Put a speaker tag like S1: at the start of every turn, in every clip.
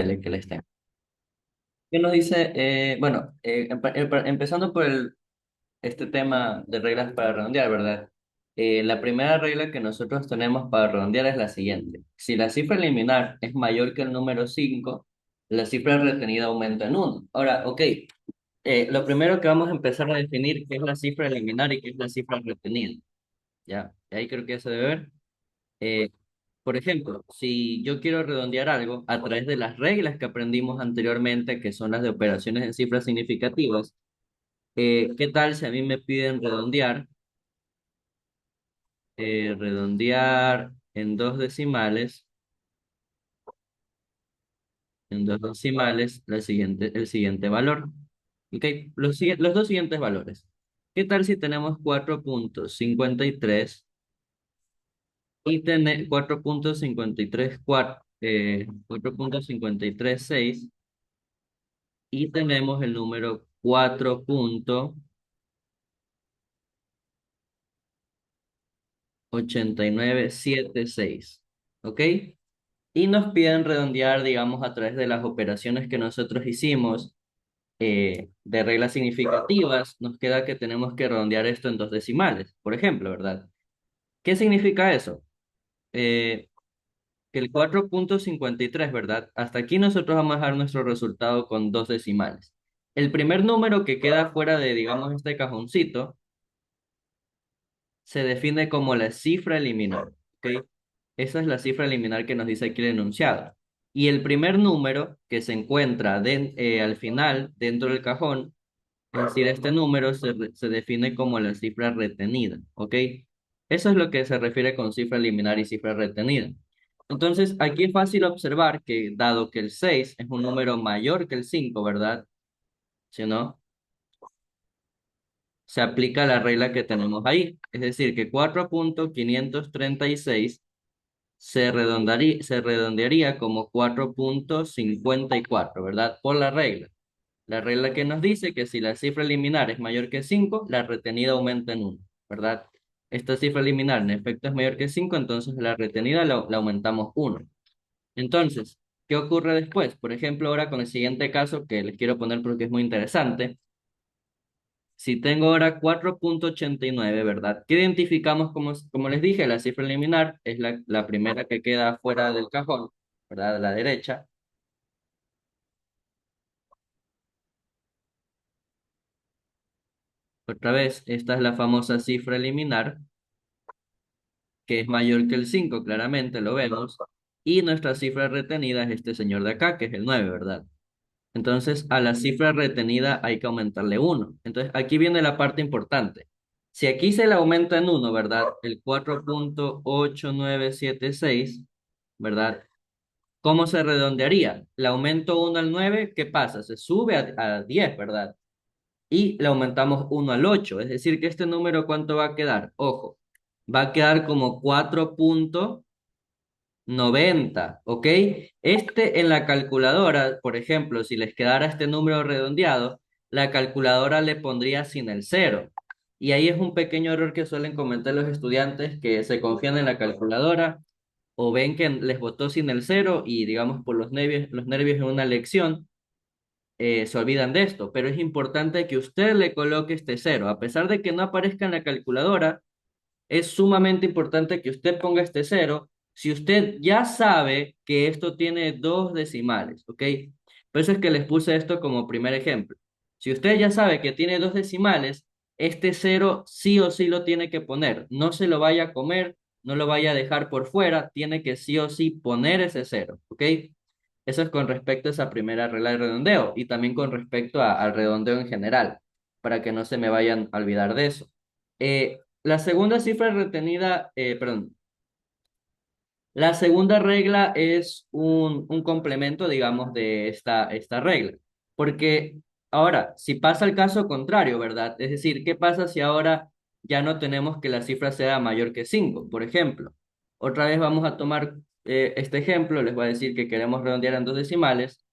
S1: tele que les tengo. ¿Qué nos dice? Bueno, empezando por este tema de reglas para redondear, ¿verdad? La primera regla que nosotros tenemos para redondear es la siguiente. Si la cifra liminar es mayor que el número 5, la cifra retenida aumenta en uno. Ahora, ok, lo primero que vamos a empezar a definir qué es la cifra liminar y qué es la cifra retenida. Ya, ahí creo que ya se debe ver. Eh, por ejemplo, si yo quiero redondear algo a través de las reglas que aprendimos anteriormente, que son las de operaciones en cifras significativas, ¿qué tal si a mí me piden redondear en dos decimales el siguiente valor? Ok, los dos siguientes valores. ¿Qué tal si tenemos 4.53 y tener 4.536 y tenemos el número 4.8976? ¿Ok? Y nos piden redondear, digamos, a través de las operaciones que nosotros hicimos de reglas significativas, nos queda que tenemos que redondear esto en dos decimales, por ejemplo, ¿verdad? ¿Qué significa eso? Eh, que el 4.53, ¿verdad? Hasta aquí nosotros vamos a dejar nuestro resultado con dos decimales. El primer número que queda fuera de, digamos, este cajoncito se define como la cifra liminar, ¿ok? Esa es la cifra liminar que nos dice aquí el enunciado. Y el primer número que se encuentra al final, dentro del cajón, es decir, este número se define como la cifra retenida, ¿ok? Eso es lo que se refiere con cifra liminar y cifra retenida. Entonces, aquí es fácil observar que, dado que el 6 es un número mayor que el 5, ¿verdad? Si no, se aplica la regla que tenemos ahí. Es decir, que 4.536 se redondearía como 4.54, ¿verdad? Por la regla. La regla que nos dice que si la cifra liminar es mayor que 5, la retenida aumenta en uno, ¿verdad? Esta cifra liminar en efecto es mayor que 5, entonces la retenida la aumentamos uno. Entonces, ¿qué ocurre después? Por ejemplo, ahora con el siguiente caso que les quiero poner porque es muy interesante. Si tengo ahora 4.89, ¿verdad? ¿Qué identificamos como les dije? La cifra liminar es la primera que queda fuera del cajón, ¿verdad? A la derecha. Otra vez, esta es la famosa cifra liminar, que es mayor que el 5, claramente lo vemos. Y nuestra cifra retenida es este señor de acá, que es el 9, ¿verdad? Entonces, a la cifra retenida hay que aumentarle uno. Entonces, aquí viene la parte importante. Si aquí se le aumenta en uno, ¿verdad? El 4.8976, ¿verdad? ¿Cómo se redondearía? Le aumento uno al 9, ¿qué pasa? Se sube a 10, ¿verdad? Y le aumentamos uno al 8. Es decir, que este número, ¿cuánto va a quedar? Ojo, va a quedar como 4.90, ¿ok? Este en la calculadora, por ejemplo, si les quedara este número redondeado, la calculadora le pondría sin el cero. Y ahí es un pequeño error que suelen cometer los estudiantes que se confían en la calculadora o ven que les botó sin el cero y digamos por los nervios en una lección, se olvidan de esto. Pero es importante que usted le coloque este cero. A pesar de que no aparezca en la calculadora, es sumamente importante que usted ponga este cero si usted ya sabe que esto tiene dos decimales, ¿ok? Por eso es que les puse esto como primer ejemplo. Si usted ya sabe que tiene dos decimales, este cero sí o sí lo tiene que poner. No se lo vaya a comer, no lo vaya a dejar por fuera, tiene que sí o sí poner ese cero, ¿ok? Eso es con respecto a esa primera regla de redondeo y también con respecto al redondeo en general, para que no se me vayan a olvidar de eso. La segunda cifra retenida, perdón, la segunda regla es un complemento, digamos, de esta regla. Porque ahora, si pasa el caso contrario, ¿verdad? Es decir, ¿qué pasa si ahora ya no tenemos que la cifra sea mayor que 5? Por ejemplo, otra vez vamos a tomar este ejemplo, les voy a decir que queremos redondear en dos decimales.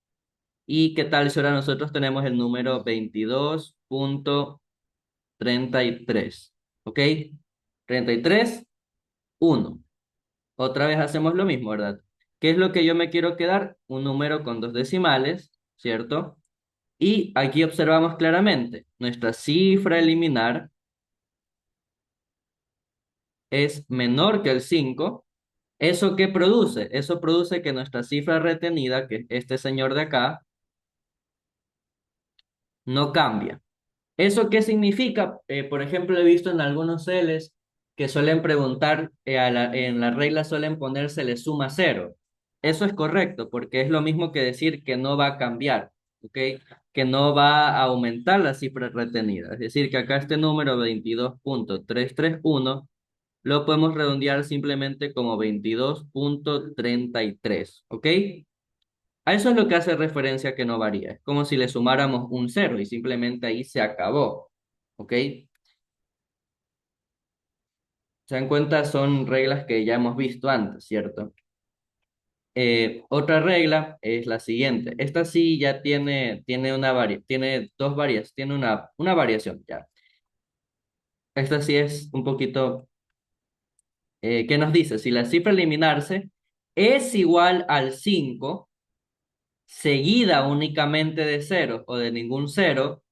S1: ¿Y qué tal si ahora nosotros tenemos el número 22.33? ¿Ok? 33, 1. Otra vez hacemos lo mismo, ¿verdad? ¿Qué es lo que yo me quiero quedar? Un número con dos decimales, ¿cierto? Y aquí observamos claramente, nuestra cifra a eliminar es menor que el 5. ¿Eso qué produce? Eso produce que nuestra cifra retenida, que es este señor de acá, no cambia. ¿Eso qué significa? Por ejemplo, he visto en algunos celes que suelen preguntar, en la regla suelen poner se le suma cero. Eso es correcto, porque es lo mismo que decir que no va a cambiar, ¿ok? Que no va a aumentar la cifra retenida. Es decir, que acá este número 22.331 lo podemos redondear simplemente como 22.33, ¿ok? A eso es lo que hace referencia que no varía. Es como si le sumáramos un cero y simplemente ahí se acabó. ¿Ok? Se dan cuenta, son reglas que ya hemos visto antes, ¿cierto? Otra regla es la siguiente. Esta sí ya tiene dos varias, tiene una variación ya. Esta sí es un poquito, ¿qué nos dice? Si la cifra a eliminarse es igual al 5 seguida únicamente de cero o de ningún cero,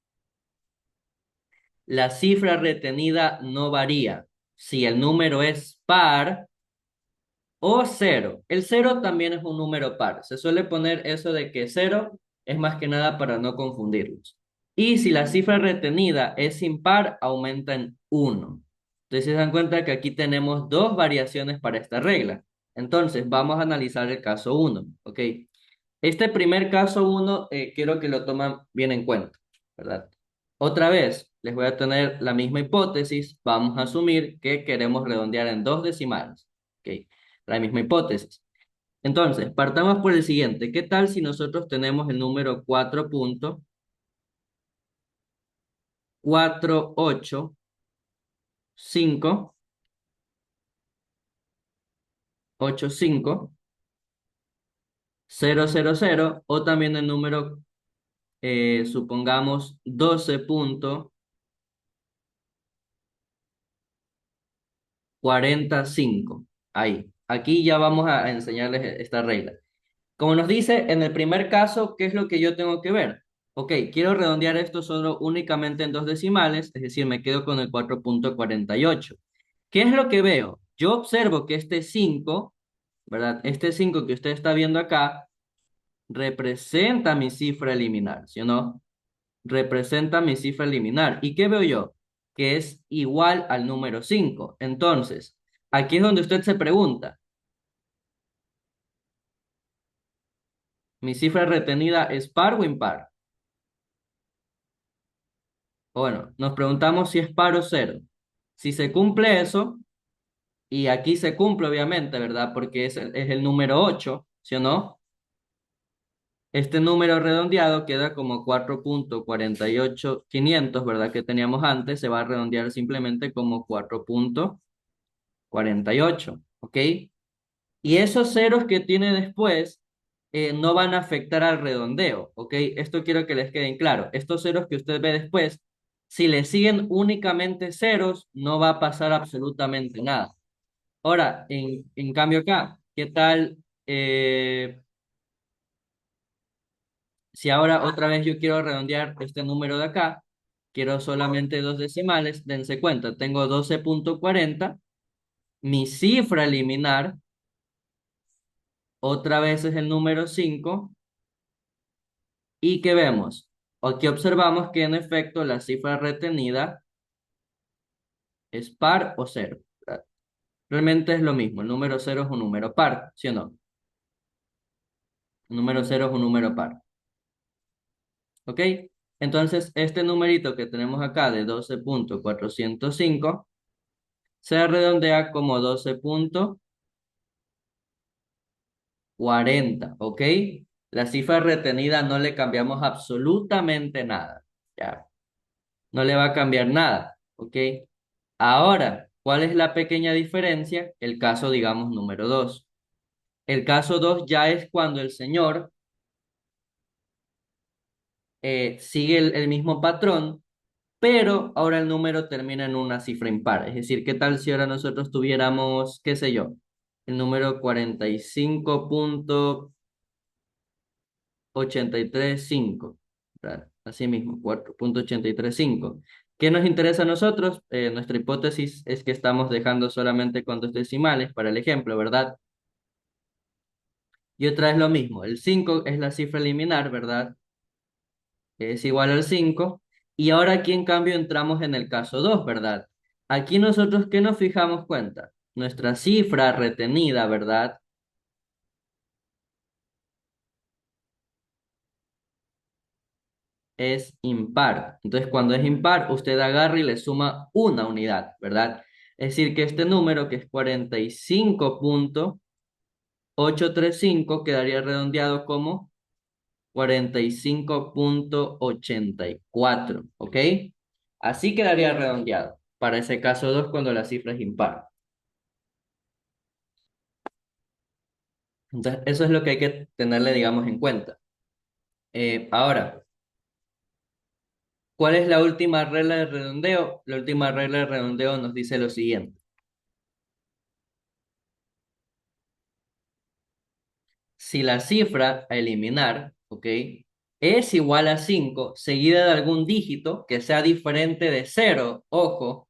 S1: la cifra retenida no varía. Si el número es par o cero. El cero también es un número par. Se suele poner eso de que cero es más que nada para no confundirlos. Y si la cifra retenida es impar, aumenta en uno. Entonces se dan cuenta que aquí tenemos dos variaciones para esta regla. Entonces vamos a analizar el caso uno. ¿Ok? Este primer caso uno, quiero que lo toman bien en cuenta, ¿verdad? Otra vez, les voy a tener la misma hipótesis. Vamos a asumir que queremos redondear en dos decimales. ¿Ok? La misma hipótesis. Entonces, partamos por el siguiente. ¿Qué tal si nosotros tenemos el número 4.8.5.8.5.000 o también el número, supongamos, 12.45. Ahí. Aquí ya vamos a enseñarles esta regla. Como nos dice en el primer caso, ¿qué es lo que yo tengo que ver? Ok, quiero redondear esto solo únicamente en dos decimales, es decir, me quedo con el 4.48. ¿Qué es lo que veo? Yo observo que este 5, ¿verdad? Este 5 que usted está viendo acá representa mi cifra eliminar, ¿sí o no? Representa mi cifra eliminar. ¿Y qué veo yo? Que es igual al número 5. Entonces, aquí es donde usted se pregunta, ¿mi cifra retenida es par o impar? O bueno, nos preguntamos si es par o cero. Si se cumple eso, y aquí se cumple obviamente, ¿verdad? Porque es el número 8, ¿sí o no? Este número redondeado queda como 4.48500, ¿verdad? Que teníamos antes, se va a redondear simplemente como 4.48, ¿ok? Y esos ceros que tiene después no van a afectar al redondeo, ¿ok? Esto quiero que les quede claro. Estos ceros que usted ve después, si le siguen únicamente ceros, no va a pasar absolutamente nada. Ahora, en cambio acá, ¿qué tal si ahora otra vez yo quiero redondear este número de acá? Quiero solamente dos decimales, dense cuenta, tengo 12.40, mi cifra a eliminar otra vez es el número 5. ¿Y qué vemos? Aquí observamos que en efecto la cifra retenida es par o cero, ¿verdad? Realmente es lo mismo, el número cero es un número par, ¿sí o no? El número cero es un número par, ¿ok? Entonces, este numerito que tenemos acá de 12.405 se redondea como 12.40, ¿ok? La cifra retenida no le cambiamos absolutamente nada, ¿ya? No le va a cambiar nada, ¿ok? Ahora, ¿cuál es la pequeña diferencia? El caso, digamos, número 2. El caso 2 ya es cuando el señor sigue el mismo patrón, pero ahora el número termina en una cifra impar. Es decir, ¿qué tal si ahora nosotros tuviéramos, qué sé yo? el número 45.835, ¿verdad? Así mismo, 4.835. ¿Qué nos interesa a nosotros? Nuestra hipótesis es que estamos dejando solamente con dos decimales para el ejemplo, ¿verdad? Y otra vez lo mismo, el 5 es la cifra liminar, ¿verdad? Es igual al 5. Y ahora aquí en cambio entramos en el caso 2, ¿verdad? Aquí nosotros, ¿qué nos fijamos cuenta? Nuestra cifra retenida, ¿verdad? Es impar. Entonces, cuando es impar, usted agarra y le suma una unidad, ¿verdad? Es decir, que este número, que es 45.835, quedaría redondeado como 45.84, ¿ok? Así quedaría redondeado para ese caso 2 cuando la cifra es impar. Entonces, eso es lo que hay que tenerle, digamos, en cuenta. Ahora, ¿cuál es la última regla de redondeo? La última regla de redondeo nos dice lo siguiente. Si la cifra a eliminar, ¿ok? Es igual a 5 seguida de algún dígito que sea diferente de cero, ojo,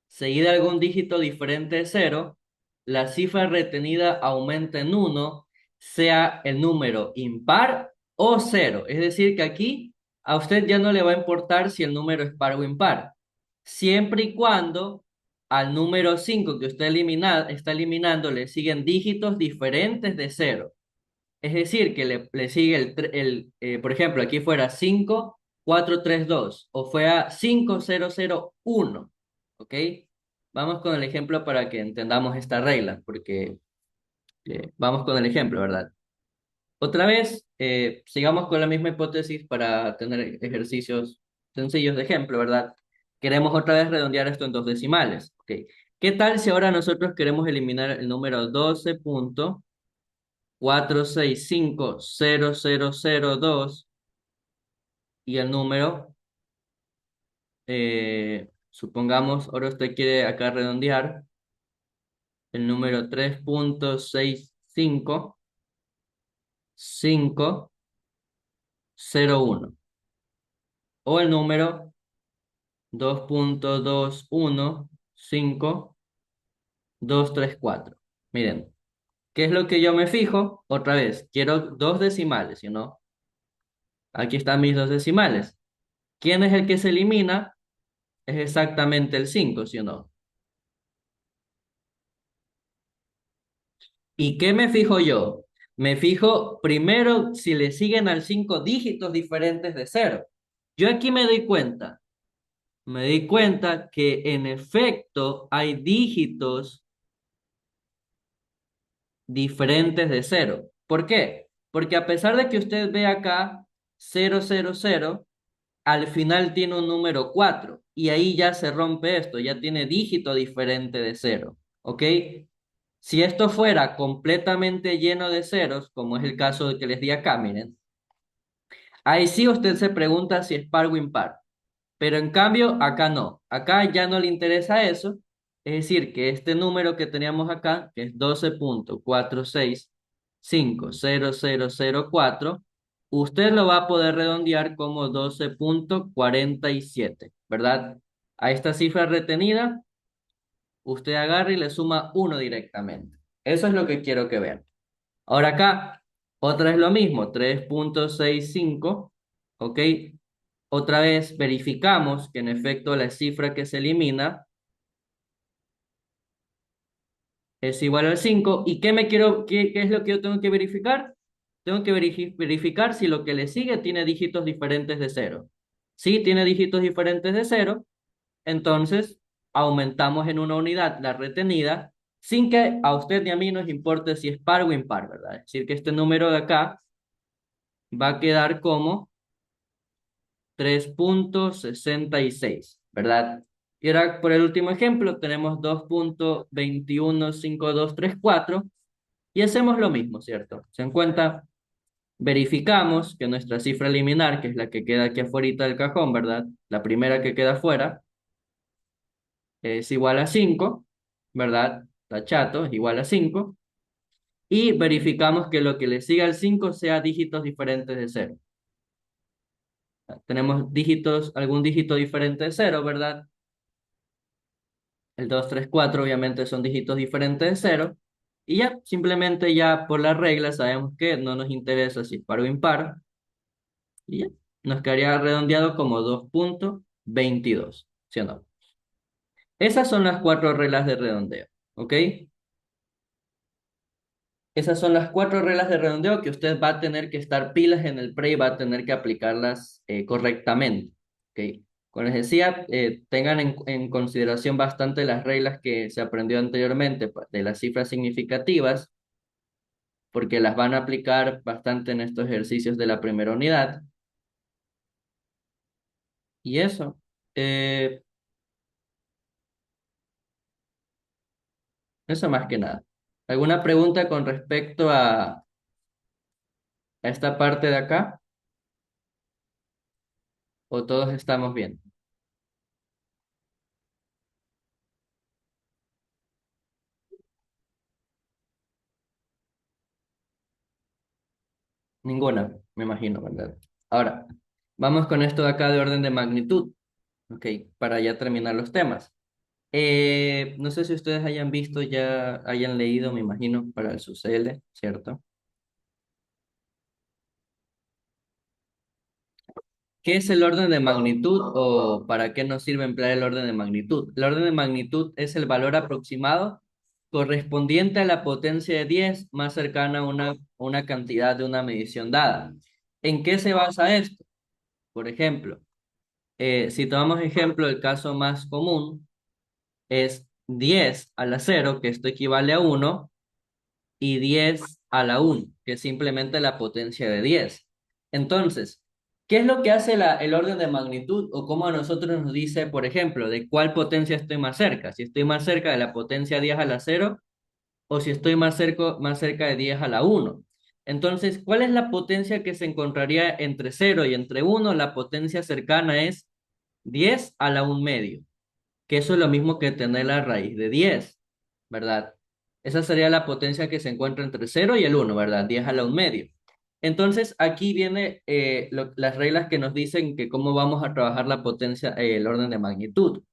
S1: seguida de algún dígito diferente de cero, la cifra retenida aumenta en uno, sea el número impar o cero. Es decir, que aquí a usted ya no le va a importar si el número es par o impar, siempre y cuando al número 5 que usted está eliminando le siguen dígitos diferentes de cero. Es decir, que le sigue por ejemplo, aquí fuera 5.432 o fuera 5.001, ¿ok? Vamos con el ejemplo para que entendamos esta regla, porque vamos con el ejemplo, ¿verdad? Otra vez, sigamos con la misma hipótesis para tener ejercicios sencillos de ejemplo, ¿verdad? Queremos otra vez redondear esto en dos decimales, ¿ok? ¿Qué tal si ahora nosotros queremos eliminar el número 12.465.0002 y el número, supongamos, ahora usted quiere acá redondear el número 3.655.01 o el número 2.215.234. Miren, ¿qué es lo que yo me fijo? Otra vez, quiero dos decimales, ¿sí o no? Aquí están mis dos decimales. ¿Quién es el que se elimina? Es exactamente el 5, ¿sí o no? ¿Y qué me fijo yo? Me fijo primero si le siguen al 5 dígitos diferentes de cero. Yo aquí me di cuenta que en efecto hay dígitos diferentes de cero. ¿Por qué? Porque a pesar de que usted ve acá 000, al final tiene un número 4 y ahí ya se rompe esto, ya tiene dígito diferente de cero. ¿Ok? Si esto fuera completamente lleno de ceros, como es el caso de que les di acá, miren, ahí sí usted se pregunta si es par o impar. Pero en cambio, acá no. Acá ya no le interesa eso. Es decir, que este número que teníamos acá, que es 12.465.0004, usted lo va a poder redondear como 12.47, ¿verdad? A esta cifra retenida, usted agarra y le suma uno directamente. Eso es lo que quiero que vean. Ahora acá, otra vez lo mismo, 3.65, ¿ok? Otra vez verificamos que en efecto la cifra que se elimina es igual al 5. ¿Y qué es lo que yo tengo que verificar? Tengo que verificar si lo que le sigue tiene dígitos diferentes de cero. Si tiene dígitos diferentes de cero, entonces aumentamos en una unidad la retenida sin que a usted ni a mí nos importe si es par o impar, ¿verdad? Es decir, que este número de acá va a quedar como 3.66, ¿verdad? Y ahora por el último ejemplo tenemos 2.215234 y hacemos lo mismo, ¿cierto? Se en cuenta, verificamos que nuestra cifra liminar, que es la que queda aquí afuera del cajón, ¿verdad? La primera que queda afuera, es igual a 5, ¿verdad? Está chato, es igual a 5. y verificamos que lo que le siga al 5 sea dígitos diferentes de cero. Tenemos dígitos, algún dígito diferente de cero, ¿verdad? El 2 3 4 obviamente son dígitos diferentes de cero. Y ya, simplemente ya por la regla sabemos que no nos interesa si es par o impar. Y ya, nos quedaría redondeado como 2.22, ¿sí o no? Esas son las cuatro reglas de redondeo, ¿ok? Esas son las cuatro reglas de redondeo que usted va a tener que estar pilas en el pre y va a tener que aplicarlas correctamente, ¿ok? Como les decía, tengan en consideración bastante las reglas que se aprendió anteriormente de las cifras significativas, porque las van a aplicar bastante en estos ejercicios de la primera unidad. Y eso. eh, Eso más que nada. ¿Alguna pregunta con respecto a esta parte de acá? ¿O todos estamos bien? Ninguna, me imagino, ¿verdad? Ahora, vamos con esto de acá de orden de magnitud, ¿ok? Para ya terminar los temas. No sé si ustedes hayan visto, ya hayan leído, me imagino, para el SUSL, ¿cierto? ¿Qué es el orden de magnitud o para qué nos sirve emplear el orden de magnitud? El orden de magnitud es el valor aproximado correspondiente a la potencia de 10 más cercana a una cantidad de una medición dada. ¿En qué se basa esto? Por ejemplo, si tomamos ejemplo, el caso más común es 10 a la cero, que esto equivale a uno, y 10 a la 1, que es simplemente la potencia de 10. Entonces, ¿qué es lo que hace el orden de magnitud o cómo a nosotros nos dice, por ejemplo, de cuál potencia estoy más cerca? Si estoy más cerca de la potencia 10 a la cero o si estoy más cerca de 10 a la 1. Entonces, ¿cuál es la potencia que se encontraría entre cero y entre uno? La potencia cercana es 10 a la 1 medio, que eso es lo mismo que tener la raíz de 10, ¿verdad? Esa sería la potencia que se encuentra entre cero y el uno, ¿verdad? 10 a la 1 medio. Entonces, aquí viene las reglas que nos dicen que cómo vamos a trabajar la potencia, el orden de magnitud.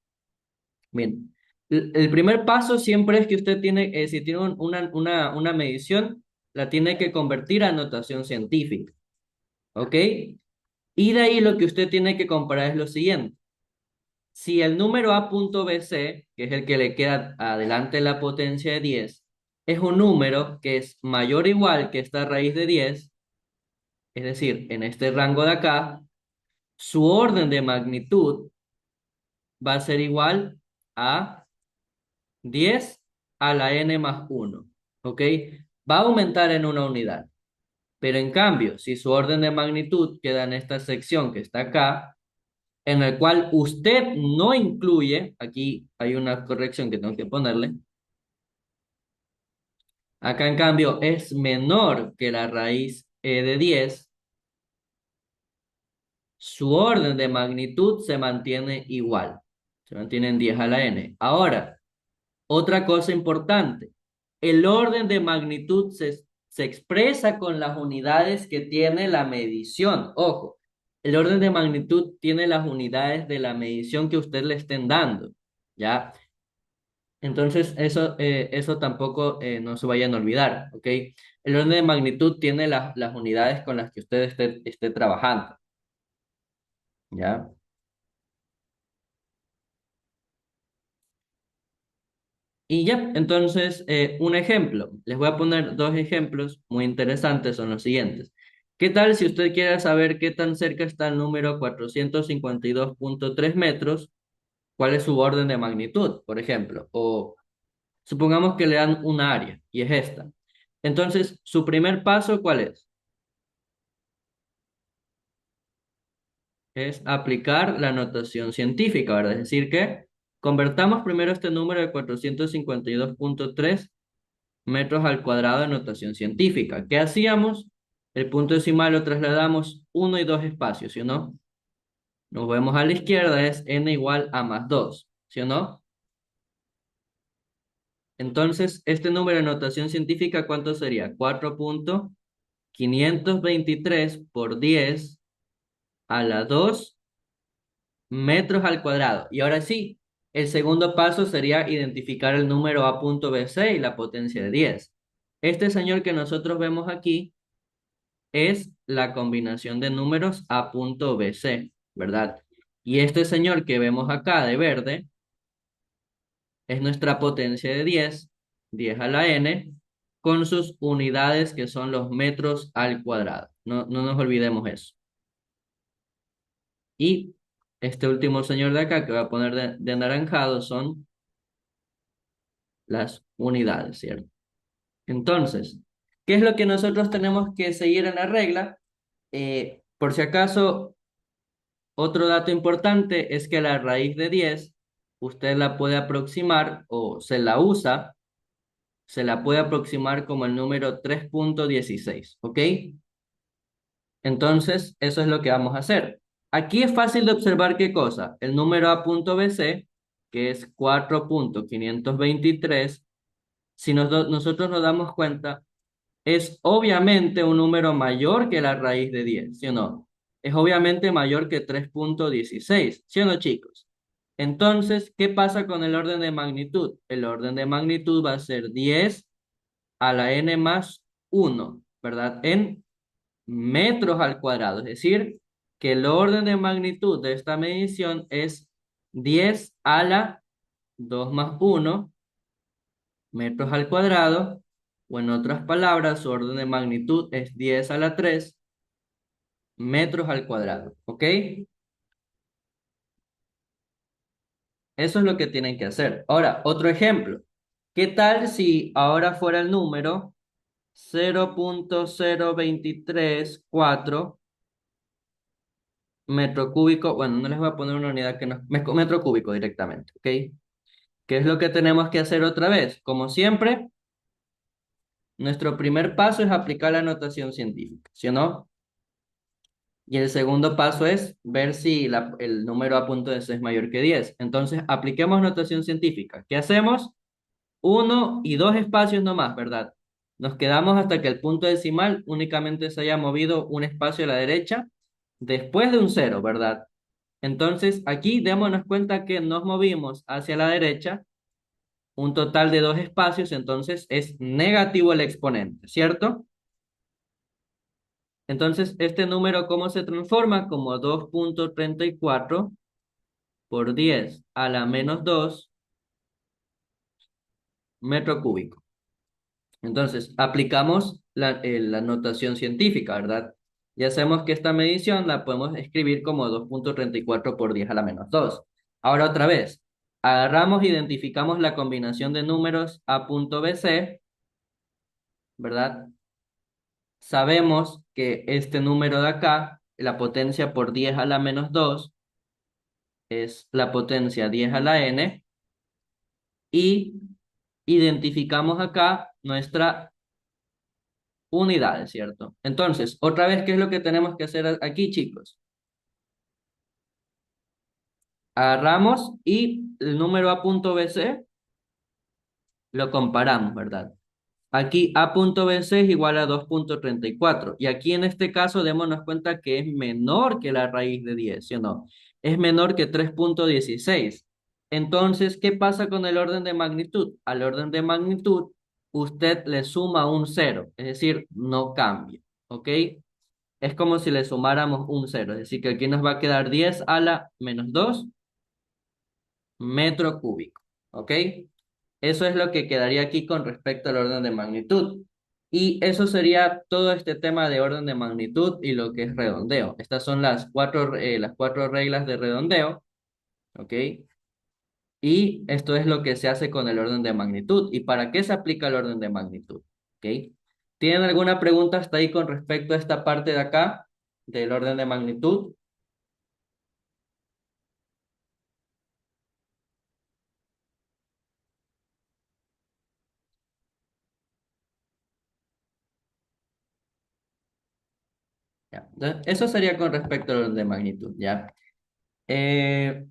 S1: Bien, el primer paso siempre es que usted tiene, si tiene una medición, la tiene que convertir a notación científica, ¿ok? Y de ahí lo que usted tiene que comparar es lo siguiente. Si el número A.BC, que es el que le queda adelante de la potencia de 10, es un número que es mayor o igual que esta raíz de 10, es decir, en este rango de acá, su orden de magnitud va a ser igual a 10 a la n más 1, ¿ok? Va a aumentar en una unidad. Pero en cambio, si su orden de magnitud queda en esta sección que está acá, en el cual usted no incluye, aquí hay una corrección que tengo que ponerle, acá en cambio es menor que la raíz de 10, su orden de magnitud se mantiene igual, se mantiene en 10 a la n. Ahora, otra cosa importante, el orden de magnitud se expresa con las unidades que tiene la medición. Ojo, el orden de magnitud tiene las unidades de la medición que usted le estén dando, ¿ya? Entonces, eso tampoco no se vayan a olvidar, ¿ok? El orden de magnitud tiene las unidades con las que usted esté trabajando, ¿ya? Y ya, entonces, un ejemplo. Les voy a poner dos ejemplos muy interesantes, son los siguientes. ¿Qué tal si usted quiere saber qué tan cerca está el número 452.3 metros? ¿Cuál es su orden de magnitud, por ejemplo? O supongamos que le dan un área y es esta. Entonces, su primer paso, ¿cuál es? Es aplicar la notación científica, ¿verdad? Es decir, que convertamos primero este número de 452.3 metros al cuadrado de notación científica. ¿Qué hacíamos? El punto decimal lo trasladamos uno y dos espacios, ¿sí o no? Nos vemos a la izquierda, es n igual a más 2, ¿sí o no? Entonces, este número de notación científica, ¿cuánto sería? 4,523 por 10 a la 2 metros al cuadrado. Y ahora sí, el segundo paso sería identificar el número A punto BC y la potencia de 10. Este señor que nosotros vemos aquí es la combinación de números A punto BC, ¿verdad? Y este señor que vemos acá de verde es nuestra potencia de 10, 10 a la n, con sus unidades que son los metros al cuadrado. No, no nos olvidemos eso. Y este último señor de acá que voy a poner de anaranjado son las unidades, ¿cierto? Entonces, ¿qué es lo que nosotros tenemos que seguir en la regla? Por si acaso, otro dato importante es que la raíz de 10 usted la puede aproximar o se la puede aproximar como el número 3,16, ¿ok? Entonces, eso es lo que vamos a hacer. Aquí es fácil de observar qué cosa. El número A punto BC, que es 4,523, si nosotros nos damos cuenta, es obviamente un número mayor que la raíz de 10, ¿sí o no? Es obviamente mayor que 3,16, ¿sí o no, chicos? Entonces, ¿qué pasa con el orden de magnitud? El orden de magnitud va a ser 10 a la n más 1, ¿verdad? En metros al cuadrado. Es decir, que el orden de magnitud de esta medición es 10 a la 2 más 1 metros al cuadrado, o en otras palabras, su orden de magnitud es 10 a la 3 metros al cuadrado, ¿ok? Eso es lo que tienen que hacer. Ahora, otro ejemplo. ¿Qué tal si ahora fuera el número 0,0234 metro cúbico? Bueno, no les voy a poner una unidad que no, metro cúbico directamente, ¿ok? ¿Qué es lo que tenemos que hacer otra vez? Como siempre, nuestro primer paso es aplicar la notación científica, ¿sí o no? Y el segundo paso es ver si el número a punto de C es mayor que 10. Entonces, apliquemos notación científica. ¿Qué hacemos? Uno y dos espacios nomás, ¿verdad? Nos quedamos hasta que el punto decimal únicamente se haya movido un espacio a la derecha después de un cero, ¿verdad? Entonces, aquí démonos cuenta que nos movimos hacia la derecha un total de dos espacios, entonces es negativo el exponente, ¿cierto? Entonces, este número, ¿cómo se transforma? Como 2,34 por 10 a la menos 2 metro cúbico. Entonces, aplicamos la notación científica, ¿verdad? Ya sabemos que esta medición la podemos escribir como 2,34 por 10 a la menos 2. Ahora otra vez, agarramos, identificamos la combinación de números A punto BC, ¿verdad? Sabemos que este número de acá, la potencia por 10 a la menos 2, es la potencia 10 a la n, y identificamos acá nuestra unidad, ¿cierto? Entonces, otra vez, ¿qué es lo que tenemos que hacer aquí, chicos? Agarramos y el número A punto BC lo comparamos, ¿verdad? Aquí A punto BC es igual a 2,34. Y aquí en este caso démonos cuenta que es menor que la raíz de 10, ¿sí o no? Es menor que 3,16. Entonces, ¿qué pasa con el orden de magnitud? Al orden de magnitud, usted le suma un cero, es decir, no cambia, ¿ok? Es como si le sumáramos un cero, es decir, que aquí nos va a quedar 10 a la menos 2 metro cúbico, ¿ok? Eso es lo que quedaría aquí con respecto al orden de magnitud. Y eso sería todo este tema de orden de magnitud y lo que es redondeo. Estas son las cuatro reglas de redondeo, ¿ok? Y esto es lo que se hace con el orden de magnitud. ¿Y para qué se aplica el orden de magnitud? ¿Ok? ¿Tienen alguna pregunta hasta ahí con respecto a esta parte de acá, del orden de magnitud? Ya. Entonces, eso sería con respecto al orden de magnitud, ¿ya? Eh,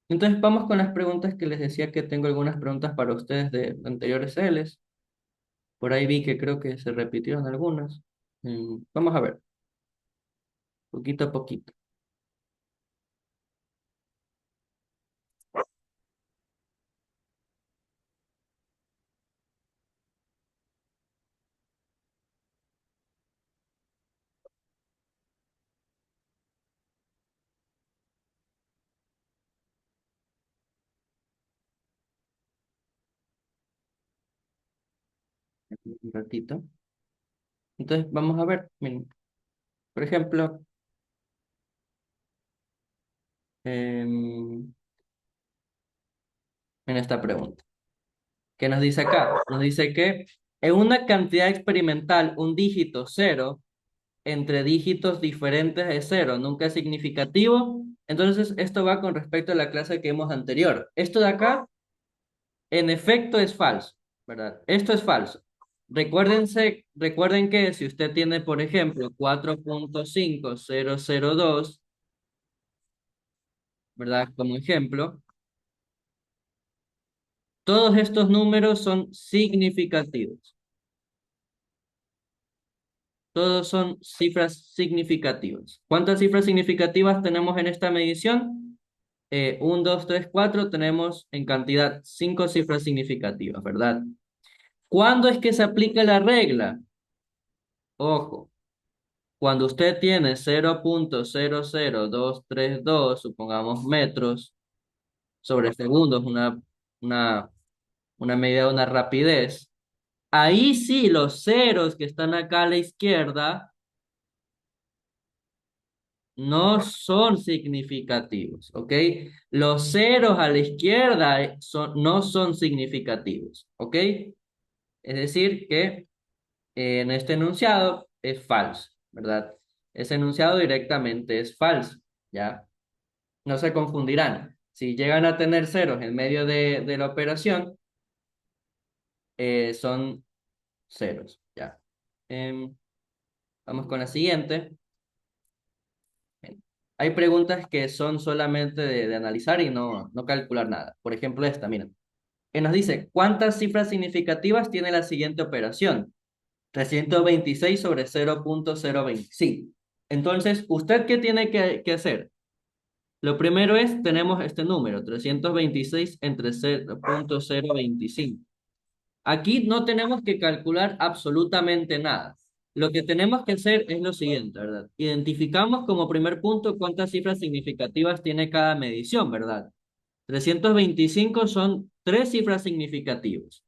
S1: Entonces vamos con las preguntas que les decía que tengo algunas preguntas para ustedes de anteriores Ls. Por ahí vi que creo que se repitieron algunas. Vamos a ver, poquito a poquito. Un ratito. Entonces vamos a ver, miren, por ejemplo, en esta pregunta. ¿Qué nos dice acá? Nos dice que en una cantidad experimental, un dígito cero entre dígitos diferentes de cero nunca es significativo. Entonces, esto va con respecto a la clase que vimos anterior. Esto de acá, en efecto, es falso, ¿verdad? Esto es falso. Recuerden que si usted tiene, por ejemplo, 4.5002, ¿verdad? Como ejemplo, todos estos números son significativos. Todos son cifras significativas. ¿Cuántas cifras significativas tenemos en esta medición? 1, 2, 3, 4, tenemos en cantidad 5 cifras significativas, ¿verdad? ¿Cuándo es que se aplica la regla? Ojo, cuando usted tiene 0.00232, supongamos metros sobre segundos, una, una medida de una rapidez, ahí sí los ceros que están acá a la izquierda no son significativos, ¿ok? Los ceros a la izquierda no son significativos, ¿ok? Es decir, que en este enunciado es falso, ¿verdad? Ese enunciado directamente es falso, ¿ya? No se confundirán. Si llegan a tener ceros en medio de la operación, son ceros, ¿ya? Em, Vamos con la siguiente. Hay preguntas que son solamente de analizar y no calcular nada. Por ejemplo, esta, miren. Que nos dice, ¿cuántas cifras significativas tiene la siguiente operación? 326 sobre 0.025. Entonces, ¿usted qué tiene que hacer? Lo primero es, tenemos este número, 326 entre 0.025. Aquí no tenemos que calcular absolutamente nada. Lo que tenemos que hacer es lo siguiente, ¿verdad? Identificamos como primer punto cuántas cifras significativas tiene cada medición, ¿verdad? 325 son tres cifras significativas.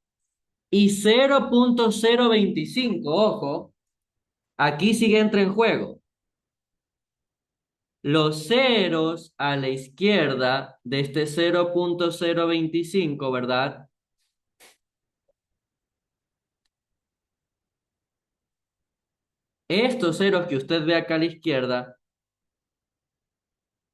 S1: Y 0.025, ojo, aquí sí entra en juego. Los ceros a la izquierda de este 0.025, ¿verdad? Estos ceros que usted ve acá a la izquierda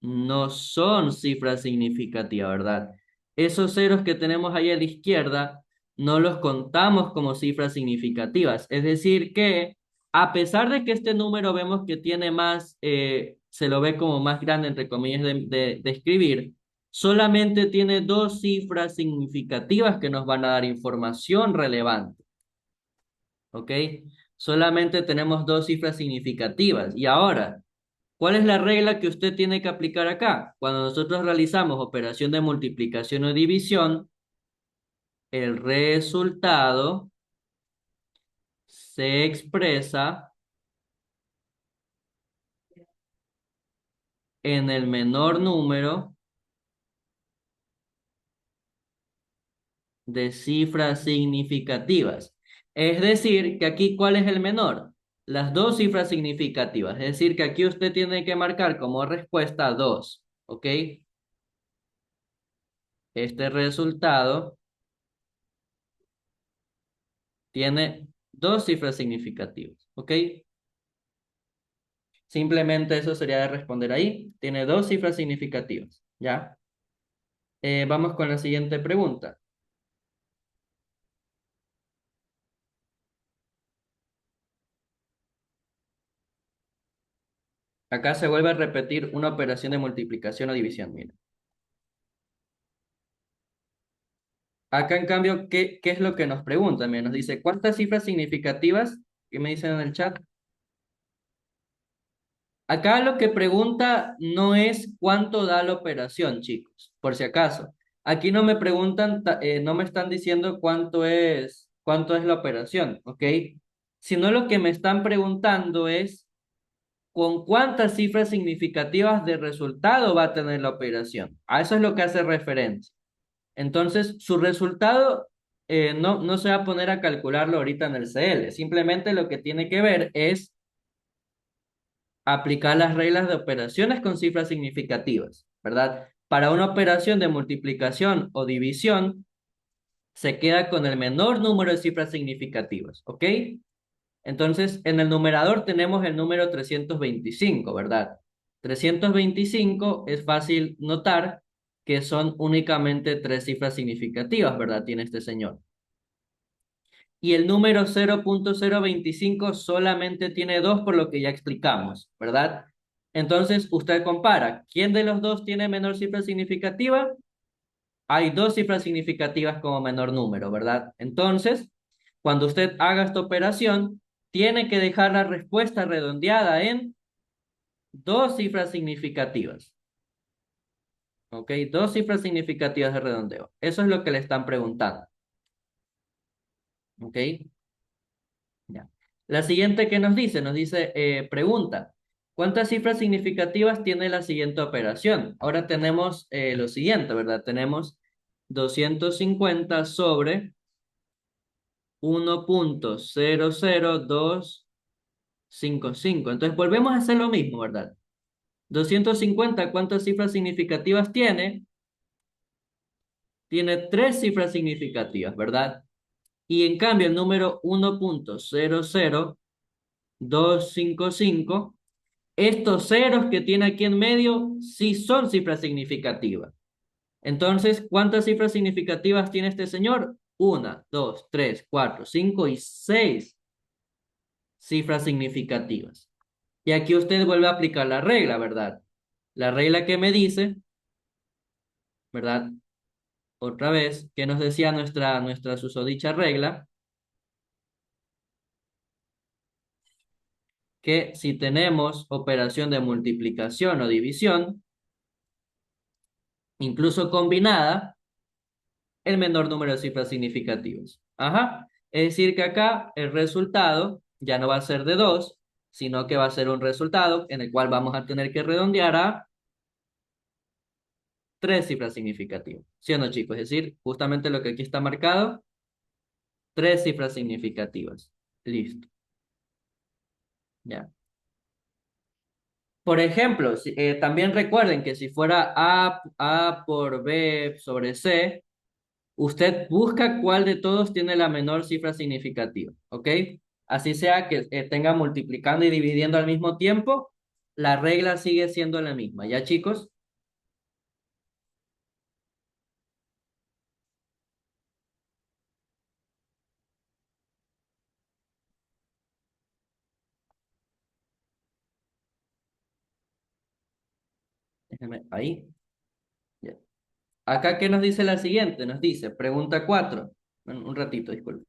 S1: no son cifras significativas, ¿verdad? Esos ceros que tenemos ahí a la izquierda no los contamos como cifras significativas. Es decir, que a pesar de que este número vemos que tiene más, se lo ve como más grande, entre comillas, de escribir, solamente tiene dos cifras significativas que nos van a dar información relevante, ¿ok? Solamente tenemos dos cifras significativas. Y ahora, ¿cuál es la regla que usted tiene que aplicar acá? Cuando nosotros realizamos operación de multiplicación o división, el resultado se expresa en el menor número de cifras significativas. Es decir, que aquí, ¿cuál es el menor? Las dos cifras significativas. Es decir, que aquí usted tiene que marcar como respuesta 2, ¿ok? Este resultado tiene dos cifras significativas, ¿ok? Simplemente eso sería de responder ahí. Tiene dos cifras significativas, ¿ya? Vamos con la siguiente pregunta. Acá se vuelve a repetir una operación de multiplicación o división, mira. Acá, en cambio, ¿qué es lo que nos pregunta? Mira, nos dice, ¿cuántas cifras significativas? ¿Qué me dicen en el chat? Acá lo que pregunta no es cuánto da la operación, chicos, por si acaso. Aquí no me preguntan, no me están diciendo cuánto es la operación, ¿ok? Sino lo que me están preguntando es con cuántas cifras significativas de resultado va a tener la operación. A eso es lo que hace referencia. Entonces, su resultado no se va a poner a calcularlo ahorita en el CL. Simplemente lo que tiene que ver es aplicar las reglas de operaciones con cifras significativas, ¿verdad? Para una operación de multiplicación o división, se queda con el menor número de cifras significativas, ¿ok? Entonces, en el numerador tenemos el número 325, ¿verdad? 325 es fácil notar que son únicamente tres cifras significativas, ¿verdad? Tiene este señor. Y el número 0.025 solamente tiene dos, por lo que ya explicamos, ¿verdad? Entonces, usted compara, ¿quién de los dos tiene menor cifra significativa? Hay dos cifras significativas como menor número, ¿verdad? Entonces, cuando usted haga esta operación, tiene que dejar la respuesta redondeada en dos cifras significativas, ¿ok? Dos cifras significativas de redondeo. Eso es lo que le están preguntando, ¿ok? Ya. La siguiente que nos dice, pregunta, ¿cuántas cifras significativas tiene la siguiente operación? Ahora tenemos lo siguiente, ¿verdad? Tenemos 250 sobre 1.00255. Entonces volvemos a hacer lo mismo, ¿verdad? 250, ¿cuántas cifras significativas tiene? Tiene tres cifras significativas, ¿verdad? Y en cambio el número 1.00255, estos ceros que tiene aquí en medio sí son cifras significativas. Entonces, ¿cuántas cifras significativas tiene este señor? Una, dos, tres, cuatro, cinco y seis cifras significativas. Y aquí usted vuelve a aplicar la regla, ¿verdad? La regla que me dice, ¿verdad? Otra vez, que nos decía nuestra susodicha regla, que si tenemos operación de multiplicación o división, incluso combinada, el menor número de cifras significativas. Ajá. Es decir, que acá el resultado ya no va a ser de 2, sino que va a ser un resultado en el cual vamos a tener que redondear a tres cifras significativas. ¿Sí o no, chicos? Es decir, justamente lo que aquí está marcado, tres cifras significativas. Listo. Ya. Por ejemplo, también recuerden que si fuera A por B sobre C, usted busca cuál de todos tiene la menor cifra significativa, ¿ok? Así sea que tenga multiplicando y dividiendo al mismo tiempo, la regla sigue siendo la misma, ¿ya, chicos? Déjenme ahí. Ya. Acá, ¿qué nos dice la siguiente? Nos dice, pregunta 4. Bueno, un ratito, disculpe.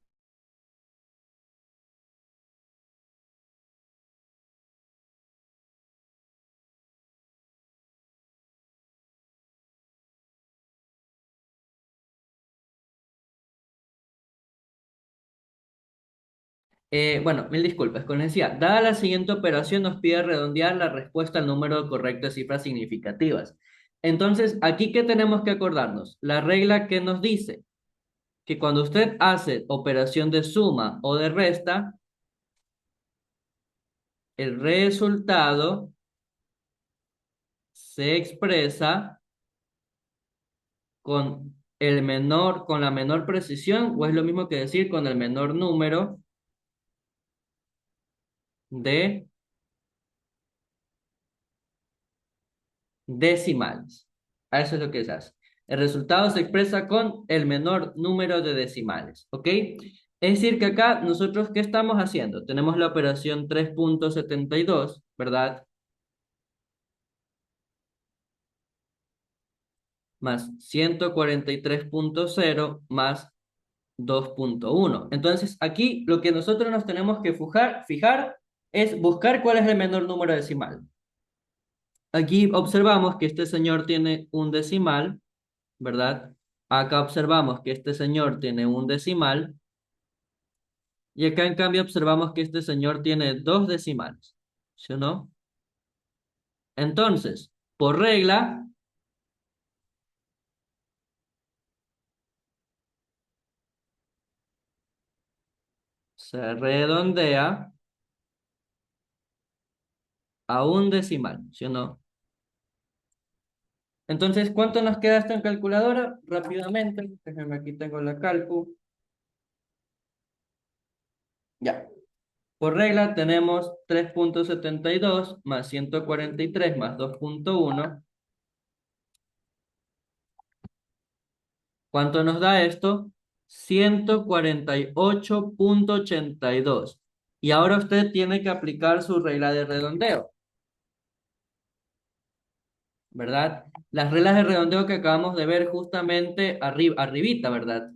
S1: Bueno, mil disculpas. Con decía, dada la siguiente operación, nos pide redondear la respuesta al número correcto de cifras significativas. Entonces, aquí, ¿qué tenemos que acordarnos? La regla que nos dice que cuando usted hace operación de suma o de resta, el resultado se expresa con la menor precisión, o es lo mismo que decir con el menor número de decimales. A eso es lo que se hace. El resultado se expresa con el menor número de decimales, ¿ok? Es decir, que acá nosotros, ¿qué estamos haciendo? Tenemos la operación 3.72, ¿verdad? más 143.0 más 2.1. Entonces, aquí lo que nosotros nos tenemos que fijar es buscar cuál es el menor número decimal. Aquí observamos que este señor tiene un decimal, ¿verdad? Acá observamos que este señor tiene un decimal y acá en cambio observamos que este señor tiene dos decimales, ¿sí o no? Entonces, por regla, se redondea a un decimal, ¿sí o no? Entonces, ¿cuánto nos queda esto en calculadora? Rápidamente, déjenme aquí tengo la calcu. Ya. Por regla tenemos 3.72 más 143 más 2.1. ¿Cuánto nos da esto? 148.82. Y ahora usted tiene que aplicar su regla de redondeo, ¿verdad? Las reglas de redondeo que acabamos de ver justamente arribita, ¿verdad?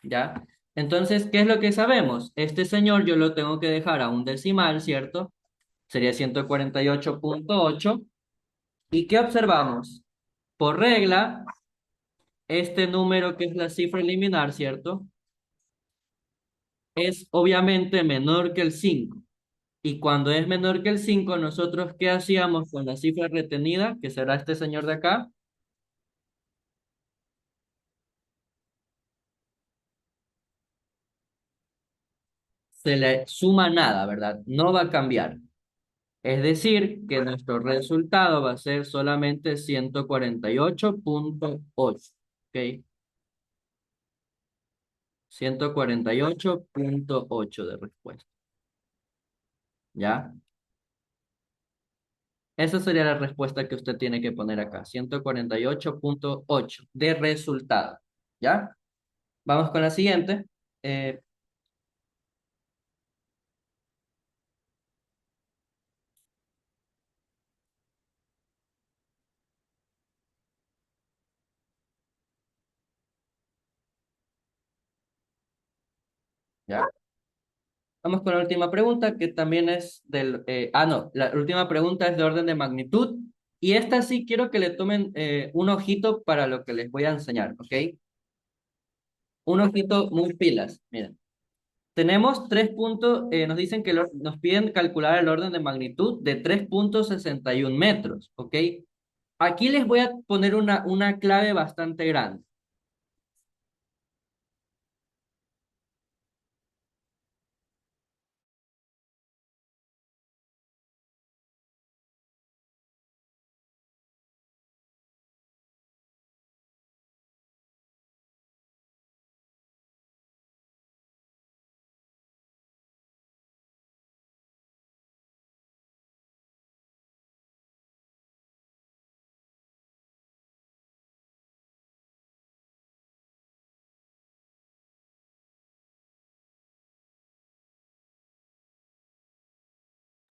S1: ¿Ya? Entonces, ¿qué es lo que sabemos? Este señor yo lo tengo que dejar a un decimal, ¿cierto? Sería 148.8. ¿Y qué observamos? Por regla, este número que es la cifra eliminar, ¿cierto? Es obviamente menor que el 5. Y cuando es menor que el 5, nosotros, ¿qué hacíamos con la cifra retenida, que será este señor de acá? Se le suma nada, ¿verdad? No va a cambiar. Es decir, que nuestro resultado va a ser solamente 148.8. ¿Ok? 148.8 de respuesta. ¿Ya? Esa sería la respuesta que usted tiene que poner acá. 148.8 de resultado. ¿Ya? Vamos con la siguiente. Eh, ¿Ya? Vamos con la última pregunta, que también es del... no, la última pregunta es de orden de magnitud. Y esta sí quiero que le tomen un ojito para lo que les voy a enseñar, ¿ok? Un ojito muy pilas, miren. Tenemos tres puntos, nos dicen que nos piden calcular el orden de magnitud de 3.61 metros, ¿ok? Aquí les voy a poner una clave bastante grande.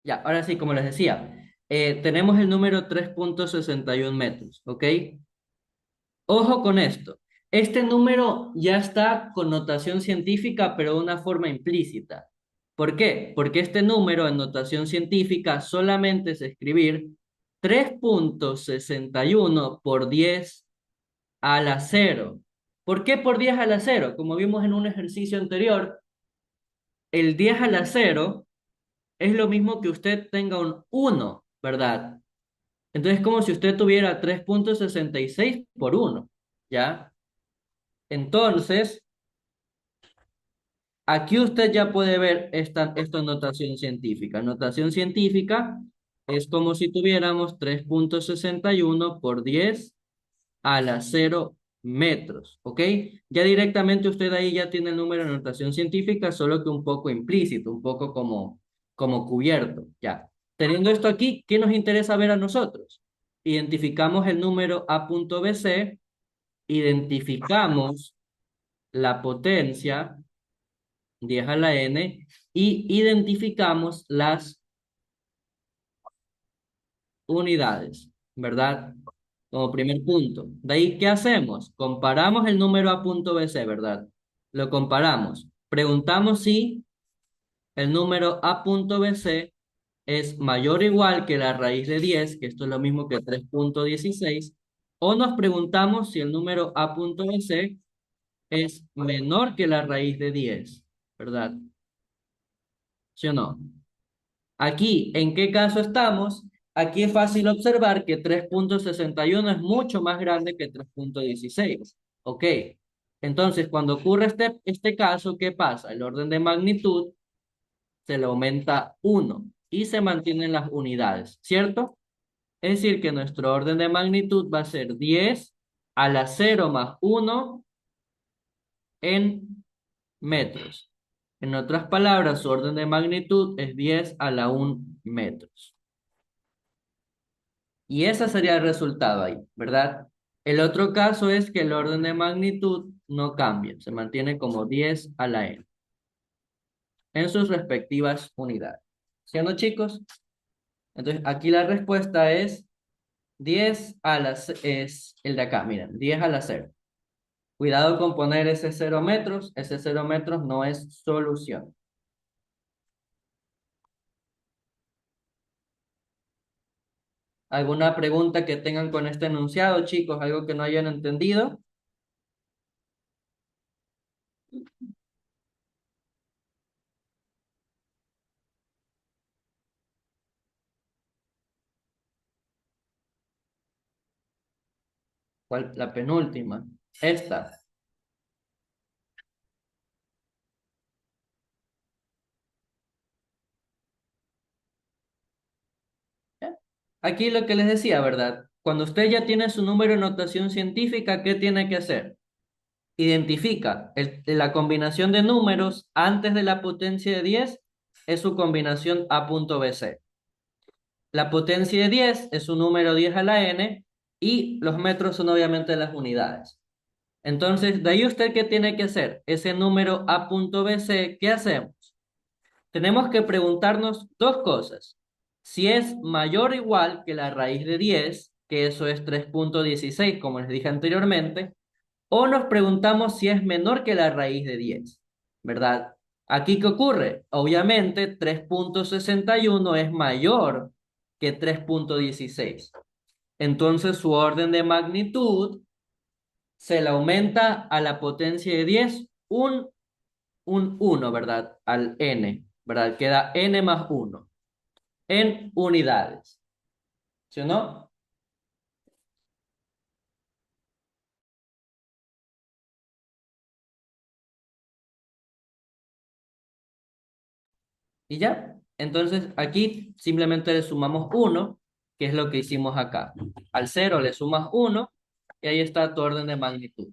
S1: Ya, ahora sí, como les decía, tenemos el número 3.61 metros, ¿ok? Ojo con esto. Este número ya está con notación científica, pero de una forma implícita. ¿Por qué? Porque este número en notación científica solamente es escribir 3.61 por 10 a la cero. ¿Por qué por 10 a la cero? Como vimos en un ejercicio anterior, el 10 a la cero es lo mismo que usted tenga un uno, ¿verdad? Entonces es como si usted tuviera 3.66 por uno, ¿ya? Entonces, aquí usted ya puede ver esta notación científica. Notación científica es como si tuviéramos 3.61 por 10 a la cero metros, ¿ok? Ya directamente usted ahí ya tiene el número de notación científica, solo que un poco implícito, un poco como cubierto, ya. Teniendo esto aquí, ¿qué nos interesa ver a nosotros? Identificamos el número A.BC, identificamos la potencia, 10 a la n, y identificamos las unidades, ¿verdad? Como primer punto. De ahí, ¿qué hacemos? Comparamos el número a punto BC, ¿verdad? Lo comparamos. Preguntamos si el número a punto BC es mayor o igual que la raíz de 10, que esto es lo mismo que 3,16, o nos preguntamos si el número a punto BC es menor que la raíz de 10, ¿verdad? ¿Sí o no? Aquí, ¿en qué caso estamos? Aquí es fácil observar que 3,61 es mucho más grande que 3,16. Ok. Entonces, cuando ocurre este caso, ¿qué pasa? El orden de magnitud se le aumenta 1 y se mantienen las unidades, ¿cierto? Es decir, que nuestro orden de magnitud va a ser 10 a la 0 más 1 en metros. En otras palabras, su orden de magnitud es 10 a la 1 metros. Y ese sería el resultado ahí, ¿verdad? El otro caso es que el orden de magnitud no cambia, se mantiene como 10 a la n en sus respectivas unidades. ¿Sí o no, chicos? Entonces, aquí la respuesta es 10 a la, es el de acá, miren, 10 a la 0. Cuidado con poner ese 0 metros no es solución. ¿Alguna pregunta que tengan con este enunciado, chicos? ¿Algo que no hayan entendido? ¿Cuál? La penúltima. Esta. Aquí lo que les decía, ¿verdad? Cuando usted ya tiene su número de notación científica, ¿qué tiene que hacer? Identifica la combinación de números antes de la potencia de 10 es su combinación A.BC. La potencia de 10 es un número 10 a la n y los metros son obviamente las unidades. Entonces, de ahí usted qué tiene que hacer? Ese número A.BC, ¿qué hacemos? Tenemos que preguntarnos dos cosas. Si es mayor o igual que la raíz de 10, que eso es 3,16, como les dije anteriormente, o nos preguntamos si es menor que la raíz de 10, ¿verdad? Aquí, ¿qué ocurre? Obviamente, 3,61 es mayor que 3,16. Entonces, su orden de magnitud se le aumenta a la potencia de 10 un 1, ¿verdad? Al n, ¿verdad? Queda n más 1 en unidades, ¿sí o no? Y ya. Entonces aquí simplemente le sumamos 1, que es lo que hicimos acá. Al 0 le sumas 1 y ahí está tu orden de magnitud.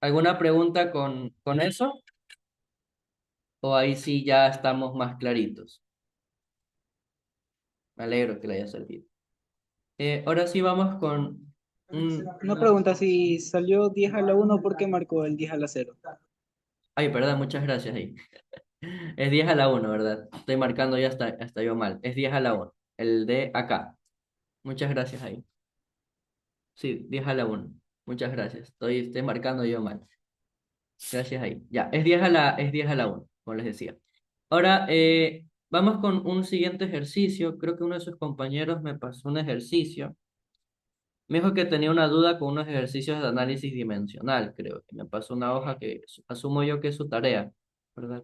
S1: ¿Alguna pregunta con eso? ¿O ahí sí ya estamos más claritos? Me alegro que le haya servido. Ahora sí vamos con...
S2: Una pregunta, si salió 10 a la 1, ¿por qué marcó el 10 a la 0?
S1: Ay, perdón, muchas gracias ahí. Es 10 a la 1, ¿verdad? Estoy marcando ya hasta yo mal. Es 10 a la 1. El de acá. Muchas gracias ahí. Sí, 10 a la 1. Muchas gracias. Estoy marcando yo mal. Gracias ahí. Ya, es 10 a la 1, como les decía. Ahora, vamos con un siguiente ejercicio. Creo que uno de sus compañeros me pasó un ejercicio. Me dijo que tenía una duda con unos ejercicios de análisis dimensional, creo. Que me pasó una hoja que asumo yo que es su tarea, ¿verdad?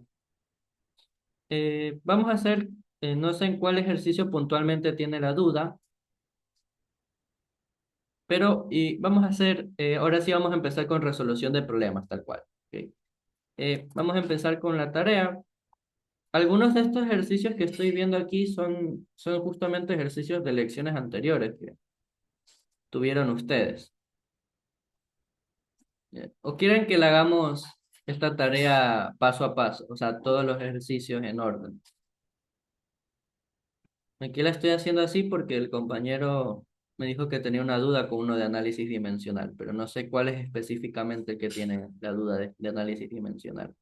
S1: Vamos a hacer, no sé en cuál ejercicio puntualmente tiene la duda, pero vamos a hacer, ahora sí vamos a empezar con resolución de problemas, tal cual. ¿Ok? Vamos a empezar con la tarea. Algunos de estos ejercicios que estoy viendo aquí son justamente ejercicios de lecciones anteriores que tuvieron ustedes. ¿O quieren que le hagamos esta tarea paso a paso? O sea, todos los ejercicios en orden. Aquí la estoy haciendo así porque el compañero Me dijo que tenía una duda con uno de análisis dimensional, pero no sé cuál es específicamente el que tiene la duda de análisis dimensional.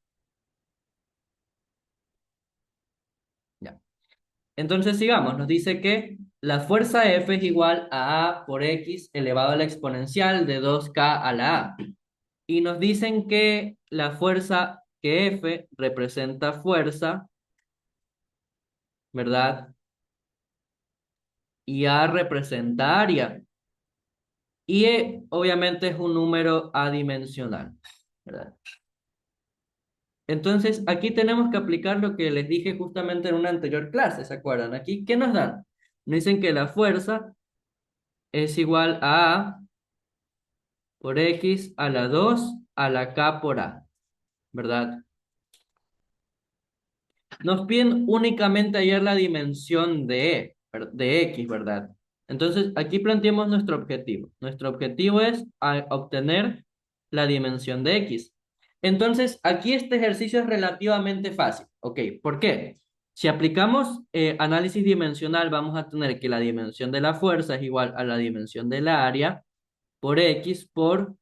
S1: Ya. Entonces sigamos, nos dice que la fuerza F es igual a A por X elevado a la exponencial de 2K a la A. Y nos dicen que la fuerza, que F representa fuerza, ¿verdad? Y A representa área. Y obviamente es un número adimensional, ¿verdad? Entonces aquí tenemos que aplicar lo que les dije justamente en una anterior clase, ¿se acuerdan? Aquí, ¿qué nos dan? Nos dicen que la fuerza es igual a A por X a la 2 a la K por A, ¿verdad? Nos piden únicamente hallar la dimensión de X, ¿verdad? Entonces, aquí planteamos nuestro objetivo. Nuestro objetivo es obtener la dimensión de X. Entonces, aquí este ejercicio es relativamente fácil. ¿Ok? ¿Por qué? Si aplicamos análisis dimensional, vamos a tener que la dimensión de la fuerza es igual a la dimensión del área por X por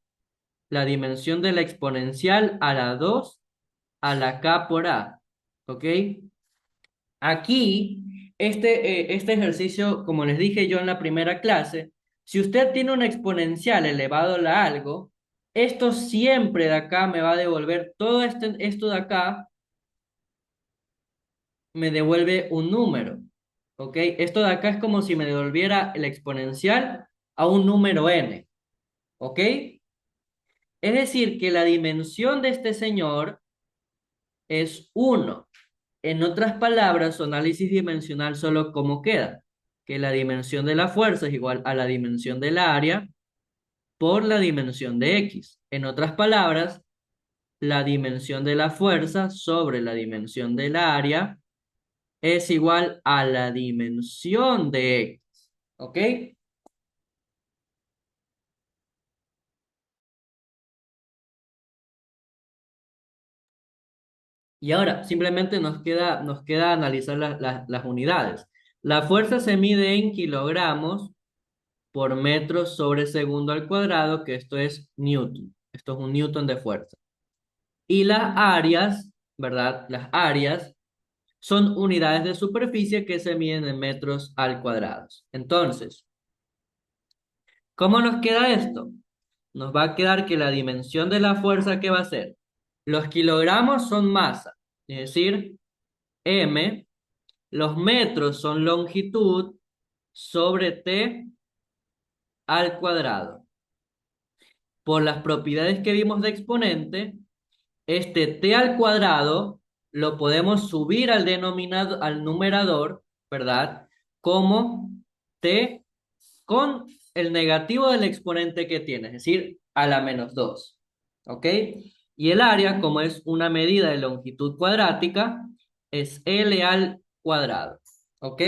S1: la dimensión de la exponencial a la 2 a la K por A. ¿Ok? Aquí, este ejercicio, como les dije yo en la primera clase, si usted tiene un exponencial elevado a algo, esto siempre de acá me va a devolver, todo esto de acá me devuelve un número, ¿ok? Esto de acá es como si me devolviera el exponencial a un número n, ¿ok? Es decir, que la dimensión de este señor es uno. En otras palabras, su análisis dimensional solo como queda, que la dimensión de la fuerza es igual a la dimensión del área por la dimensión de X. En otras palabras, la dimensión de la fuerza sobre la dimensión del área es igual a la dimensión de X. ¿Ok? Y ahora simplemente nos queda analizar las unidades. La fuerza se mide en kilogramos por metro sobre segundo al cuadrado, que esto es newton. Esto es un newton de fuerza. Y las áreas, ¿verdad? Las áreas son unidades de superficie que se miden en metros al cuadrado. Entonces, ¿cómo nos queda esto? Nos va a quedar que la dimensión de la fuerza, ¿qué va a ser? Los kilogramos son masa, es decir, m. Los metros son longitud sobre t al cuadrado. Por las propiedades que vimos de exponente, este t al cuadrado lo podemos subir al denominador, al numerador, ¿verdad? Como t con el negativo del exponente que tiene, es decir, a la menos 2. ¿Ok? Y el área, como es una medida de longitud cuadrática, es L al cuadrado. ¿Ok?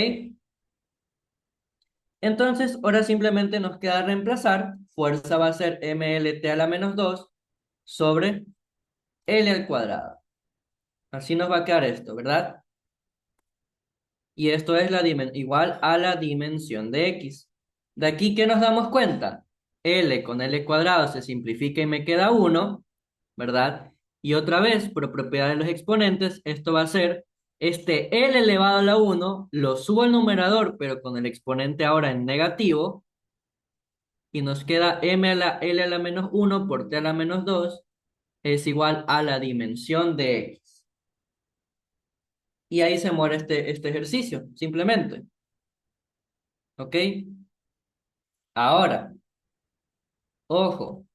S1: Entonces, ahora simplemente nos queda reemplazar. Fuerza va a ser MLT a la menos 2 sobre L al cuadrado. Así nos va a quedar esto, ¿verdad? Y esto es igual a la dimensión de X. De aquí, ¿qué nos damos cuenta? L con L cuadrado se simplifica y me queda 1, ¿verdad? Y otra vez, por propiedad de los exponentes, esto va a ser este L elevado a la 1, lo subo al numerador, pero con el exponente ahora en negativo, y nos queda m a la L a la menos 1 por T a la menos 2 es igual a la dimensión de X. Y ahí se muere este ejercicio, simplemente. ¿Ok? Ahora, ojo,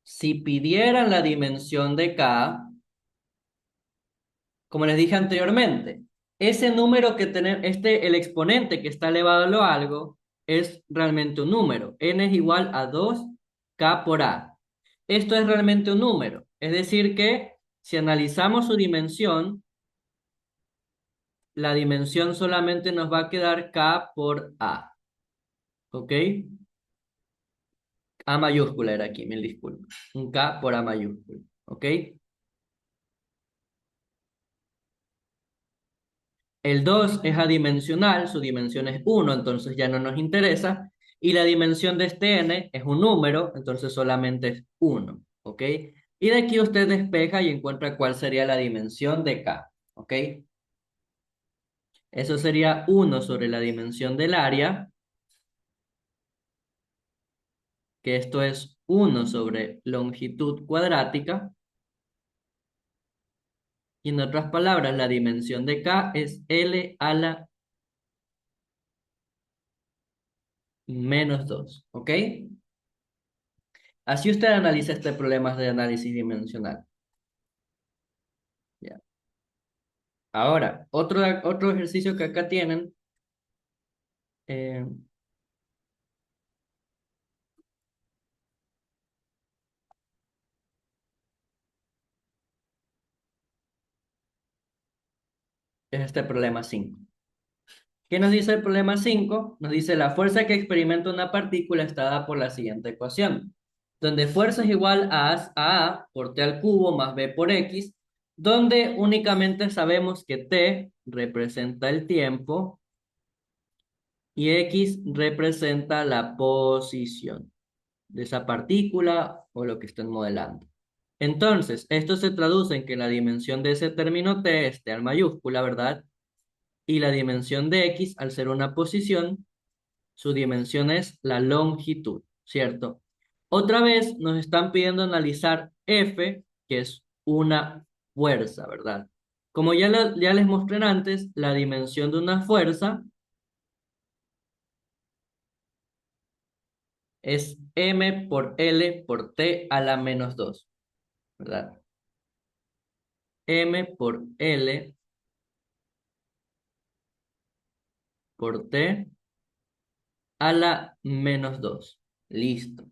S1: si pidieran la dimensión de K, como les dije anteriormente, ese número que tenemos, el exponente que está elevado a lo algo, es realmente un número. N es igual a 2K por A. Esto es realmente un número. Es decir que si analizamos su dimensión, la dimensión solamente nos va a quedar K por A. ¿Ok? A mayúscula era aquí, mil disculpas. Un K por A mayúscula. ¿Ok? El 2 es adimensional, su dimensión es 1, entonces ya no nos interesa. Y la dimensión de este n es un número, entonces solamente es 1, ¿ok? Y de aquí usted despeja y encuentra cuál sería la dimensión de k, ¿ok? Eso sería 1 sobre la dimensión del área, que esto es 1 sobre longitud cuadrática. Y en otras palabras, la dimensión de k es L a la -2, ¿ok? Así usted analiza este problema de análisis dimensional. Ya. Ahora, otro ejercicio que acá tienen eh, es este problema 5. ¿Qué nos dice el problema 5? Nos dice la fuerza que experimenta una partícula está dada por la siguiente ecuación, donde fuerza es igual a por t al cubo más b por x, donde únicamente sabemos que t representa el tiempo y x representa la posición de esa partícula o lo que estén modelando. Entonces, esto se traduce en que la dimensión de ese término t es t al mayúscula, ¿verdad? Y la dimensión de x, al ser una posición, su dimensión es la longitud, ¿cierto? Otra vez nos están pidiendo analizar F, que es una fuerza, ¿verdad? Como ya les mostré antes, la dimensión de una fuerza es m por L por t a la -2, ¿verdad? M por L por t a la -2. Listo.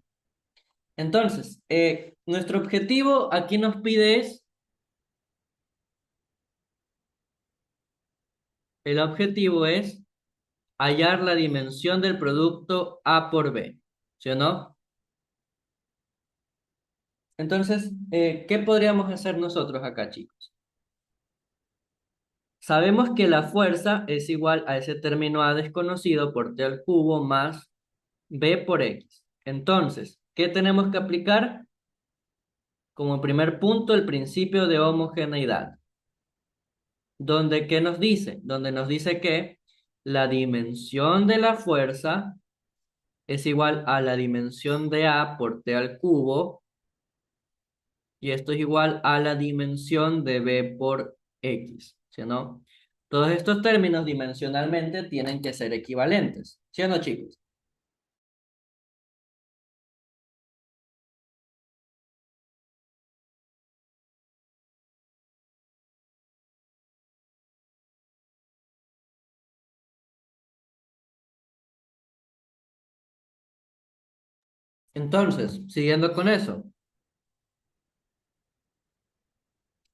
S1: Entonces, nuestro objetivo aquí nos pide el objetivo es hallar la dimensión del producto A por B, ¿sí o no? Entonces, ¿qué podríamos hacer nosotros acá, chicos? Sabemos que la fuerza es igual a ese término A desconocido por T al cubo más B por X. Entonces, ¿qué tenemos que aplicar? Como primer punto, el principio de homogeneidad. Donde, ¿qué nos dice? Donde nos dice que la dimensión de la fuerza es igual a la dimensión de A por T al cubo, y esto es igual a la dimensión de B por X, ¿sí o no? Todos estos términos dimensionalmente tienen que ser equivalentes, ¿sí o no, chicos? Entonces, siguiendo con eso,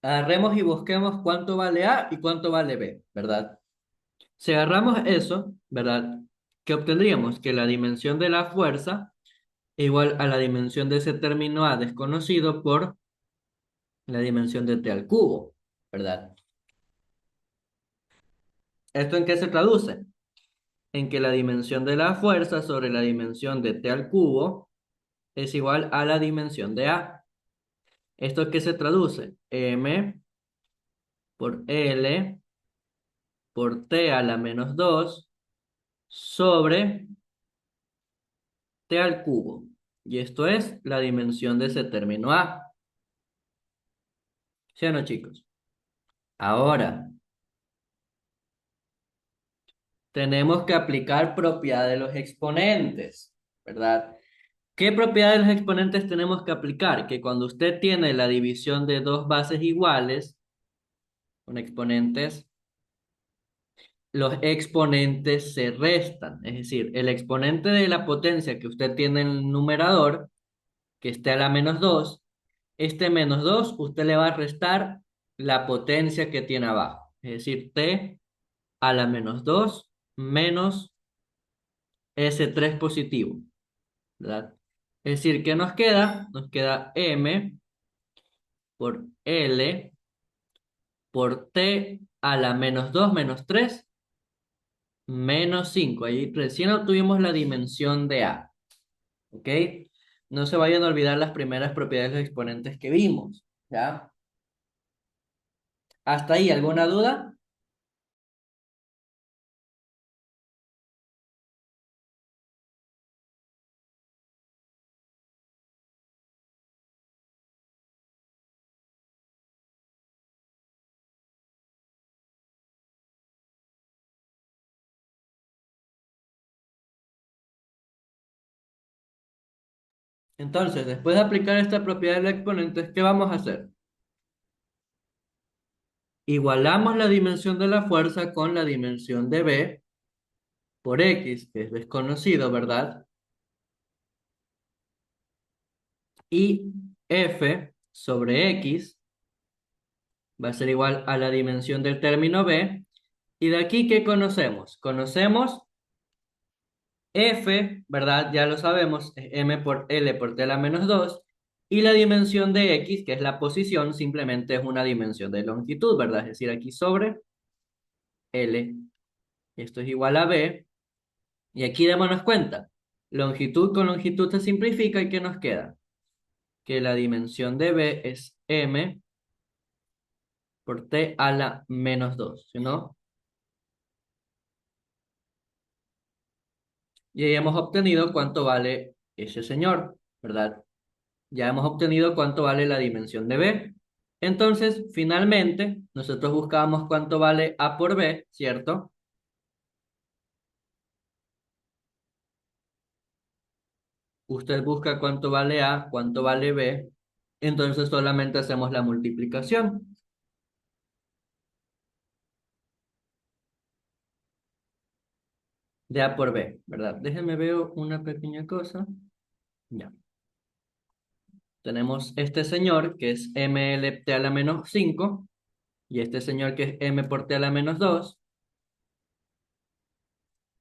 S1: agarremos y busquemos cuánto vale A y cuánto vale B, ¿verdad? Si agarramos eso, ¿verdad? ¿Qué obtendríamos? Que la dimensión de la fuerza es igual a la dimensión de ese término A desconocido por la dimensión de T al cubo, ¿verdad? ¿Esto en qué se traduce? En que la dimensión de la fuerza sobre la dimensión de T al cubo es igual a la dimensión de A. ¿Esto qué se traduce? M por L por T a la -2 sobre T al cubo. Y esto es la dimensión de ese término A. ¿Sí o no, chicos? Ahora, tenemos que aplicar propiedad de los exponentes, ¿verdad? ¿Qué propiedad de los exponentes tenemos que aplicar? Que cuando usted tiene la división de dos bases iguales, con exponentes, los exponentes se restan. Es decir, el exponente de la potencia que usted tiene en el numerador, que esté a la -2, este -2 usted le va a restar la potencia que tiene abajo. Es decir, t a la -2 menos ese 3 positivo, ¿verdad? Es decir, ¿qué nos queda? Nos queda m por L por T a la menos 2 menos 3 menos 5. Ahí recién obtuvimos la dimensión de A. ¿Ok? No se vayan a olvidar las primeras propiedades de los exponentes que vimos. ¿Ya? ¿Hasta ahí alguna duda? Entonces, después de aplicar esta propiedad de los exponentes, ¿qué vamos a hacer? Igualamos la dimensión de la fuerza con la dimensión de B por X, que es desconocido, ¿verdad? Y F sobre X va a ser igual a la dimensión del término B. Y de aquí, ¿qué conocemos? Conocemos F, ¿verdad? Ya lo sabemos, es M por L por T a la menos 2. Y la dimensión de X, que es la posición, simplemente es una dimensión de longitud, ¿verdad? Es decir, aquí sobre L. Esto es igual a B. Y aquí démonos cuenta. Longitud con longitud se simplifica y ¿qué nos queda? Que la dimensión de B es M por T a la menos 2, ¿sí no? Y ahí hemos obtenido cuánto vale ese señor, ¿verdad? Ya hemos obtenido cuánto vale la dimensión de B. Entonces, finalmente, nosotros buscábamos cuánto vale A por B, ¿cierto? Usted busca cuánto vale A, cuánto vale B. Entonces solamente hacemos la multiplicación de A por B, ¿verdad? Déjenme ver una pequeña cosa. Ya. Tenemos este señor que es MLT a la menos 5 y este señor que es M por T a la menos 2.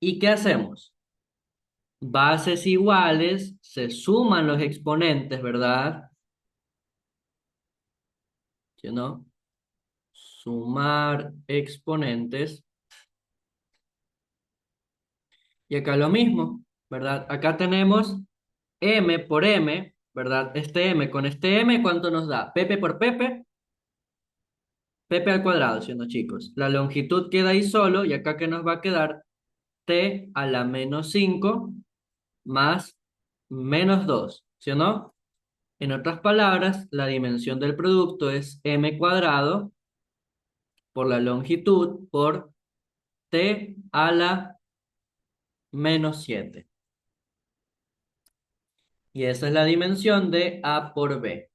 S1: ¿Y qué hacemos? Bases iguales, se suman los exponentes, ¿verdad? ¿Sí o no? Sumar exponentes. Y acá lo mismo, ¿verdad? Acá tenemos M por M, ¿verdad? Este M con este M, ¿cuánto nos da? Pepe por Pepe, Pepe al cuadrado, siendo chicos. La longitud queda ahí solo y acá que nos va a quedar T a la menos 5 más menos 2, ¿sí o no? En otras palabras, la dimensión del producto es M cuadrado por la longitud por T a la menos 7. Y esa es la dimensión de A por B.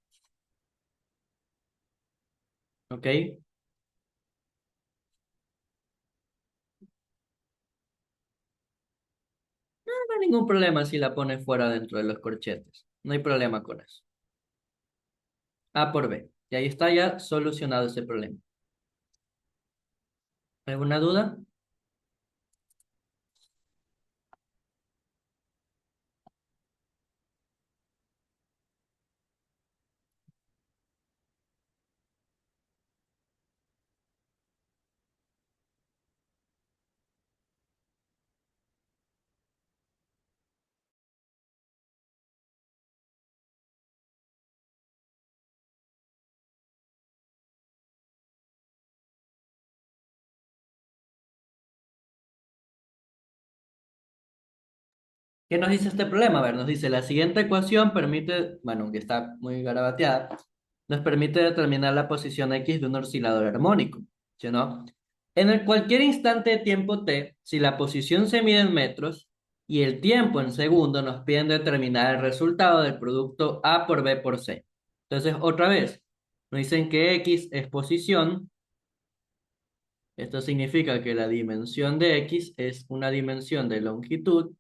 S1: ¿Ok? No hay ningún problema si la pones fuera dentro de los corchetes. No hay problema con eso. A por B. Y ahí está ya solucionado ese problema. ¿Alguna duda? ¿Qué nos dice este problema? A ver, nos dice la siguiente ecuación permite, bueno, aunque está muy garabateada, nos permite determinar la posición X de un oscilador armónico, ¿sí o no? Cualquier instante de tiempo t, si la posición se mide en metros y el tiempo en segundos, nos piden determinar el resultado del producto A por B por C. Entonces, otra vez, nos dicen que X es posición. Esto significa que la dimensión de X es una dimensión de longitud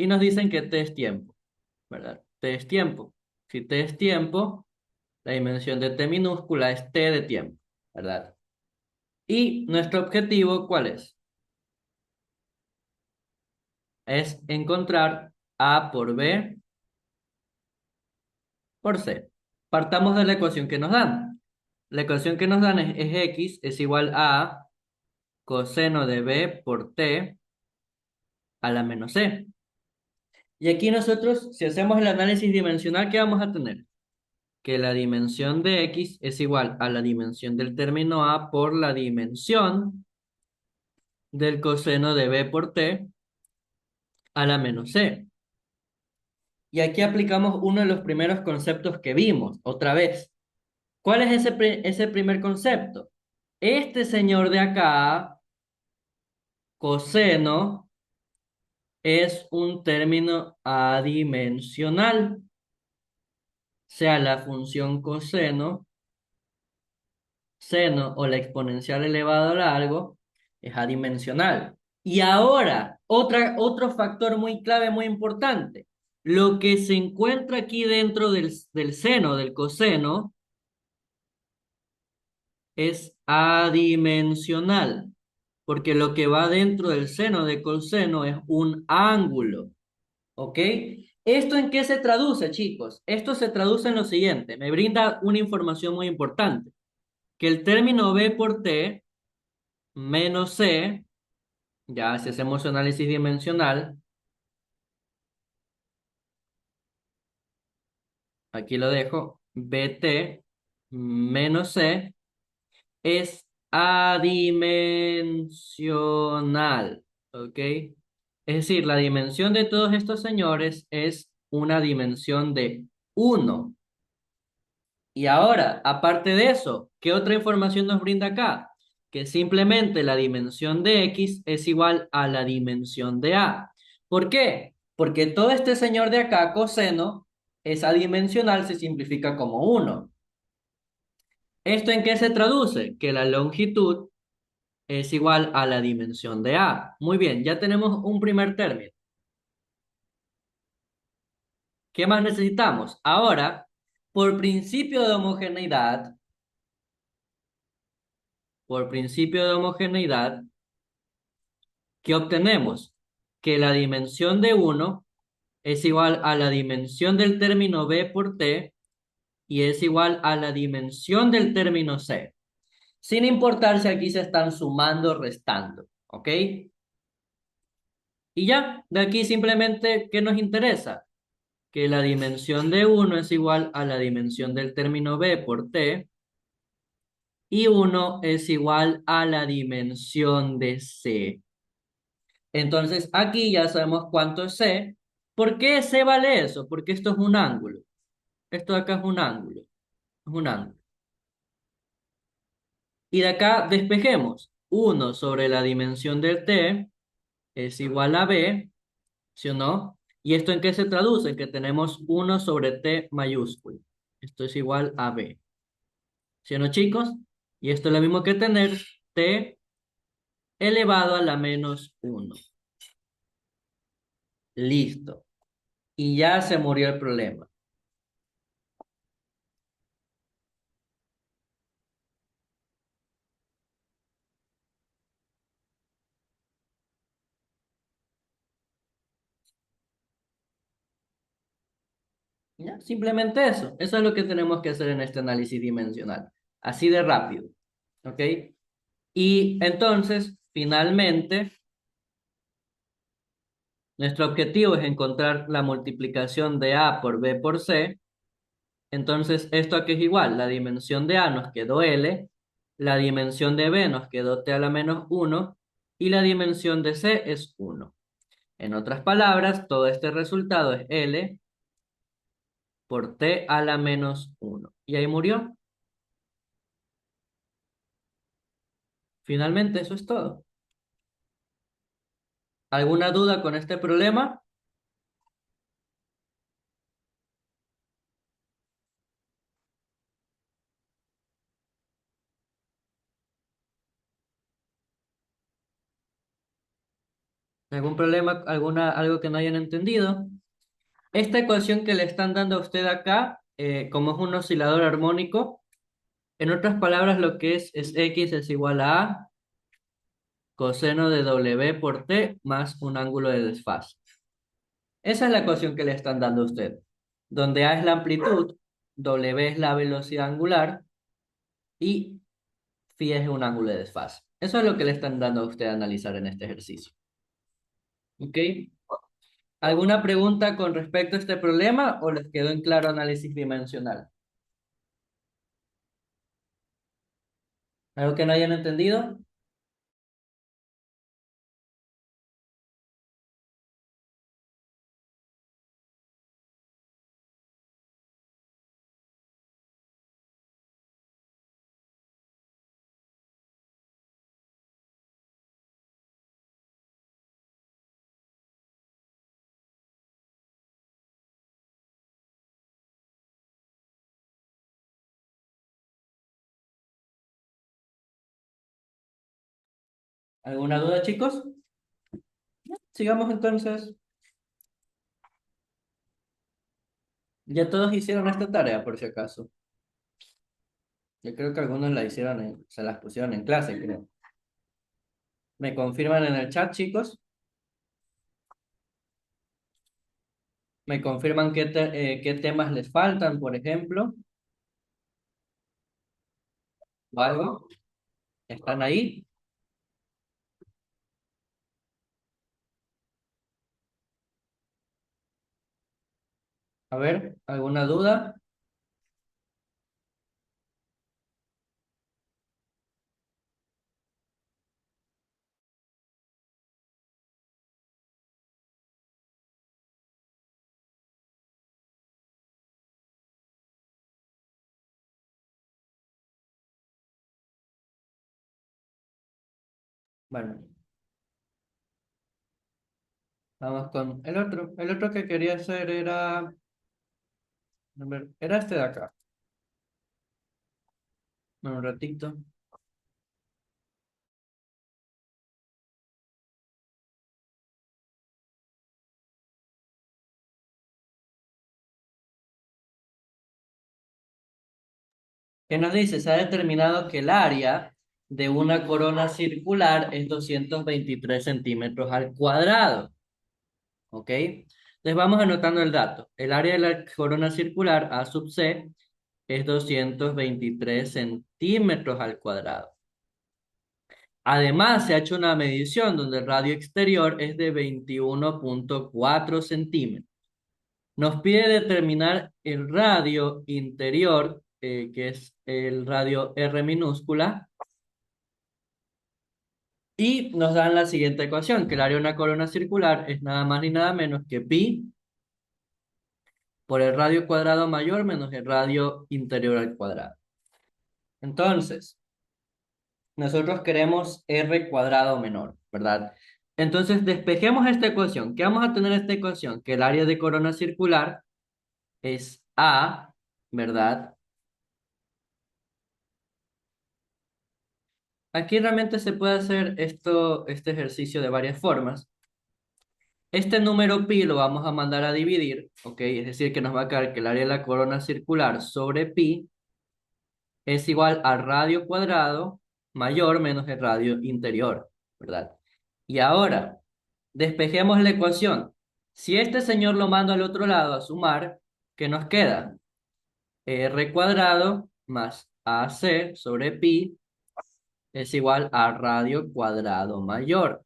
S1: y nos dicen que t es tiempo, ¿verdad? T es tiempo. Si t es tiempo, la dimensión de t minúscula es t de tiempo, ¿verdad? Y nuestro objetivo, ¿cuál es? Es encontrar A por B por C. Partamos de la ecuación que nos dan. La ecuación que nos dan es x es igual a coseno de b por t a la menos c. Y aquí nosotros, si hacemos el análisis dimensional, ¿qué vamos a tener? Que la dimensión de x es igual a la dimensión del término a por la dimensión del coseno de b por t a la menos c. Y aquí aplicamos uno de los primeros conceptos que vimos, otra vez. ¿Cuál es ese primer concepto? Este señor de acá, coseno, es un término adimensional. Sea la función coseno, seno o la exponencial elevado a largo, es adimensional. Y ahora, otro factor muy clave, muy importante. Lo que se encuentra aquí dentro del seno, del coseno, es adimensional, porque lo que va dentro del seno de coseno es un ángulo, ¿ok? ¿Esto en qué se traduce, chicos? Esto se traduce en lo siguiente, me brinda una información muy importante, que el término b por t menos c, ya si hacemos su análisis dimensional, aquí lo dejo, bt menos c es adimensional, ¿ok? Es decir, la dimensión de todos estos señores es una dimensión de uno. Y ahora, aparte de eso, ¿qué otra información nos brinda acá? Que simplemente la dimensión de x es igual a la dimensión de a. ¿Por qué? Porque todo este señor de acá, coseno, es adimensional, se simplifica como uno. ¿Esto en qué se traduce? Que la longitud es igual a la dimensión de A. Muy bien, ya tenemos un primer término. ¿Qué más necesitamos? Ahora, por principio de homogeneidad, por principio de homogeneidad, ¿qué obtenemos? Que la dimensión de uno es igual a la dimensión del término B por T y es igual a la dimensión del término C. Sin importar si aquí se están sumando o restando, ¿ok? Y ya, de aquí simplemente, ¿qué nos interesa? Que la dimensión de uno es igual a la dimensión del término b por t y uno es igual a la dimensión de c. Entonces aquí ya sabemos cuánto es c. ¿Por qué c vale eso? Porque esto es un ángulo. Esto de acá es un ángulo. Es un ángulo. Y de acá despejemos. Uno sobre la dimensión del t es igual a b, ¿sí o no? ¿Y esto en qué se traduce? Que tenemos uno sobre t mayúsculo. Esto es igual a b. ¿Sí o no, chicos? Y esto es lo mismo que tener t elevado a la menos uno. Listo. Y ya se murió el problema. ¿Ya? Simplemente eso. Eso es lo que tenemos que hacer en este análisis dimensional. Así de rápido. ¿Ok? Y entonces, finalmente, nuestro objetivo es encontrar la multiplicación de A por B por C. Entonces, ¿esto aquí es igual? La dimensión de A nos quedó L, la dimensión de B nos quedó T a la menos uno y la dimensión de C es uno. En otras palabras, todo este resultado es L por T a la menos uno. Y ahí murió. Finalmente, eso es todo. ¿Alguna duda con este problema? ¿Algún problema? Algo que no hayan entendido? Esta ecuación que le están dando a usted acá, como es un oscilador armónico, en otras palabras, lo que es x es igual a coseno de W por T más un ángulo de desfase. Esa es la ecuación que le están dando a usted, donde A es la amplitud, W es la velocidad angular y phi es un ángulo de desfase. Eso es lo que le están dando a usted a analizar en este ejercicio. ¿Ok? ¿Alguna pregunta con respecto a este problema o les quedó en claro análisis dimensional? ¿Algo que no hayan entendido? ¿Alguna duda, chicos? Sigamos entonces. Ya todos hicieron esta tarea, por si acaso. Yo creo que algunos la hicieron, se las pusieron en clase, creo. ¿Me confirman en el chat, chicos? ¿Me confirman qué temas les faltan, por ejemplo? ¿O algo? ¿Están ahí? A ver, ¿alguna duda? Bueno, vamos con el otro. El otro que quería hacer era, a ver, era este de acá. Bueno, un ratito. ¿Qué nos dice? Se ha determinado que el área de una corona circular es 223 centímetros al cuadrado. ¿Ok? Entonces vamos anotando el dato. El área de la corona circular A sub C es 223 centímetros al cuadrado. Además, se ha hecho una medición donde el radio exterior es de 21,4 centímetros. Nos pide determinar el radio interior, que es el radio R minúscula, y nos dan la siguiente ecuación, que el área de una corona circular es nada más ni nada menos que pi por el radio cuadrado mayor menos el radio interior al cuadrado. Entonces, nosotros queremos r cuadrado menor, ¿verdad? Entonces, despejemos esta ecuación. ¿Qué vamos a tener esta ecuación? Que el área de corona circular es A, ¿verdad? Aquí realmente se puede hacer este ejercicio de varias formas. Este número pi lo vamos a mandar a dividir, ¿ok? Es decir, que nos va a quedar que el área de la corona circular sobre pi es igual al radio cuadrado mayor menos el radio interior, ¿verdad? Y ahora, despejemos la ecuación. Si este señor lo mando al otro lado a sumar, ¿qué nos queda? R cuadrado más AC sobre pi es igual a radio cuadrado mayor.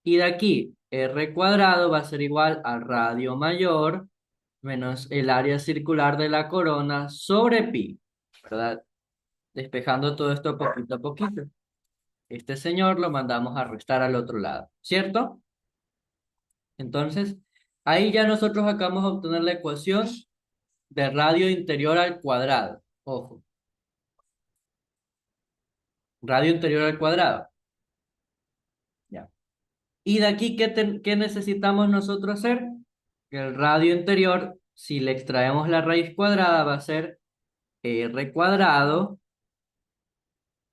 S1: Y de aquí, R cuadrado va a ser igual al radio mayor menos el área circular de la corona sobre pi, ¿verdad? Despejando todo esto poquito a poquito. Este señor lo mandamos a restar al otro lado, ¿cierto? Entonces, ahí ya nosotros acabamos de obtener la ecuación de radio interior al cuadrado. Ojo, radio interior al cuadrado. Ya. Y de aquí, ¿qué necesitamos nosotros hacer? Que el radio interior, si le extraemos la raíz cuadrada, va a ser r cuadrado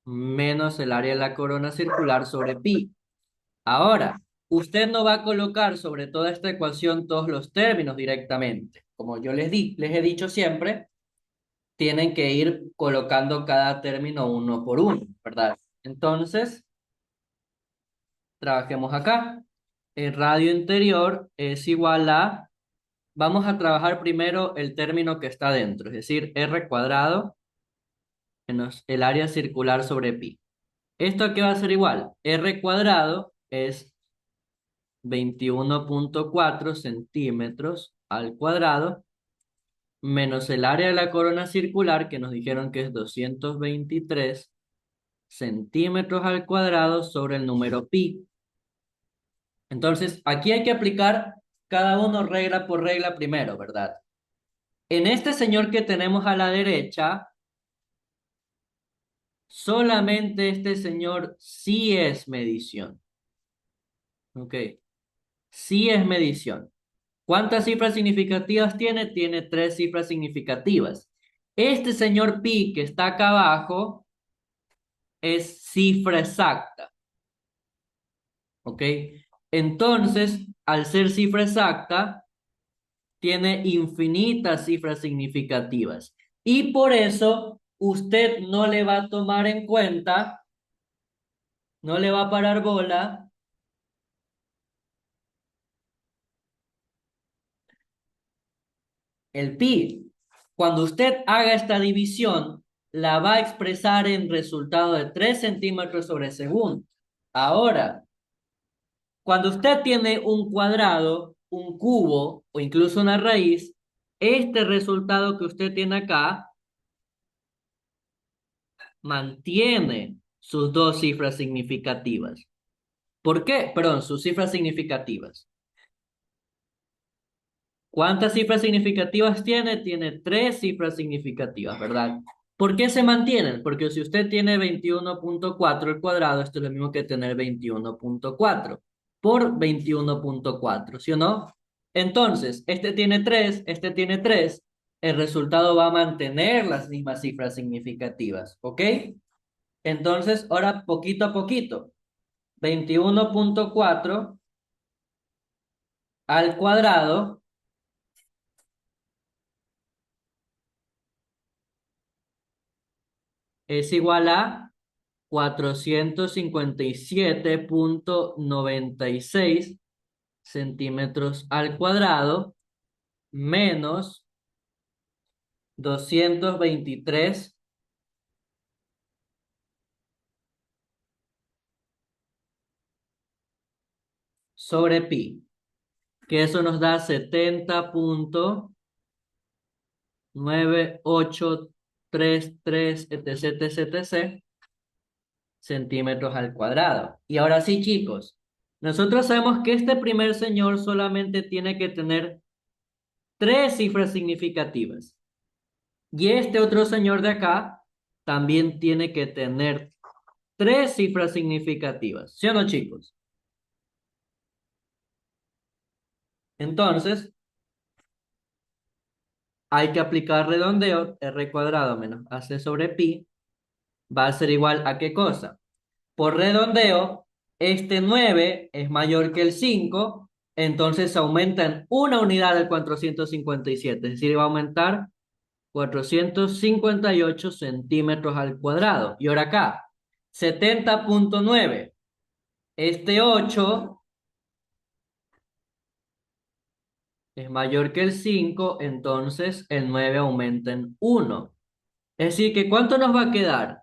S1: menos el área de la corona circular sobre pi. Ahora, usted no va a colocar sobre toda esta ecuación todos los términos directamente. Como yo les he dicho siempre, tienen que ir colocando cada término uno por uno, ¿verdad? Entonces, trabajemos acá. El radio interior es igual a, vamos a trabajar primero el término que está dentro, es decir, r cuadrado menos el área circular sobre pi. ¿Esto a qué va a ser igual? R cuadrado es 21,4 centímetros al cuadrado menos el área de la corona circular, que nos dijeron que es 223 centímetros al cuadrado sobre el número pi. Entonces, aquí hay que aplicar cada uno regla por regla primero, ¿verdad? En este señor que tenemos a la derecha, solamente este señor sí es medición. ¿Ok? Sí es medición. ¿Cuántas cifras significativas tiene? Tiene tres cifras significativas. Este señor pi que está acá abajo es cifra exacta. ¿Ok? Entonces, al ser cifra exacta, tiene infinitas cifras significativas. Y por eso usted no le va a tomar en cuenta, no le va a parar bola el pi. Cuando usted haga esta división, la va a expresar en resultado de 3 centímetros sobre segundo. Ahora, cuando usted tiene un cuadrado, un cubo o incluso una raíz, este resultado que usted tiene acá mantiene sus dos cifras significativas. ¿Por qué? Perdón, sus cifras significativas. ¿Cuántas cifras significativas tiene? Tiene tres cifras significativas, ¿verdad? ¿Por qué se mantienen? Porque si usted tiene 21,4 al cuadrado, esto es lo mismo que tener 21,4 por 21,4, ¿sí o no? Entonces, este tiene 3, el resultado va a mantener las mismas cifras significativas, ¿ok? Entonces, ahora poquito a poquito, 21,4 al cuadrado es igual a 457,96 centímetros al cuadrado menos 223 sobre pi, que eso nos da 70,9833, etc, etc, etc, centímetros al cuadrado. Y ahora sí, chicos, nosotros sabemos que este primer señor solamente tiene que tener tres cifras significativas. Y este otro señor de acá también tiene que tener tres cifras significativas. ¿Sí o no, chicos? Entonces, hay que aplicar redondeo. R cuadrado menos AC sobre pi va a ser igual a ¿qué cosa? Por redondeo, este 9 es mayor que el 5, entonces aumenta en una unidad del 457, es decir, va a aumentar 458 centímetros al cuadrado. Y ahora acá, 70,9. Este 8 es mayor que el 5, entonces el 9 aumenta en 1. Es decir, que ¿cuánto nos va a quedar?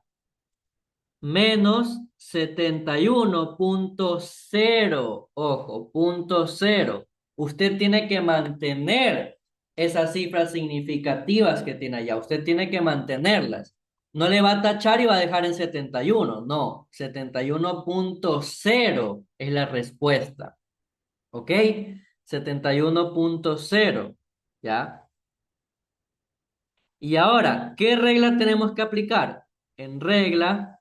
S1: Menos 71,0. Ojo, punto cero. Usted tiene que mantener esas cifras significativas que tiene allá. Usted tiene que mantenerlas. No le va a tachar y va a dejar en 71. No, 71,0 es la respuesta. ¿Ok? 71,0. ¿Ya? Y ahora, ¿qué regla tenemos que aplicar? En regla,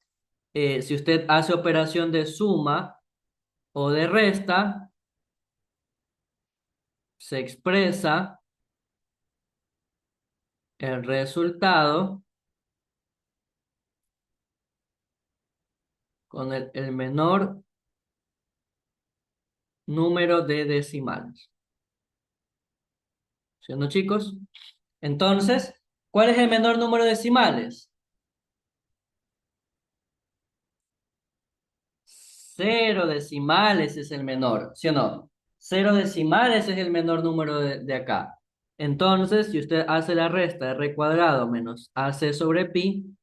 S1: si usted hace operación de suma o de resta, se expresa el resultado con el menor número de decimales. ¿Sí o no, chicos? Entonces, ¿cuál es el menor número de decimales? Cero decimales es el menor, ¿sí o no? Cero decimales es el menor número de acá. Entonces, si usted hace la resta de r cuadrado menos ac sobre pi,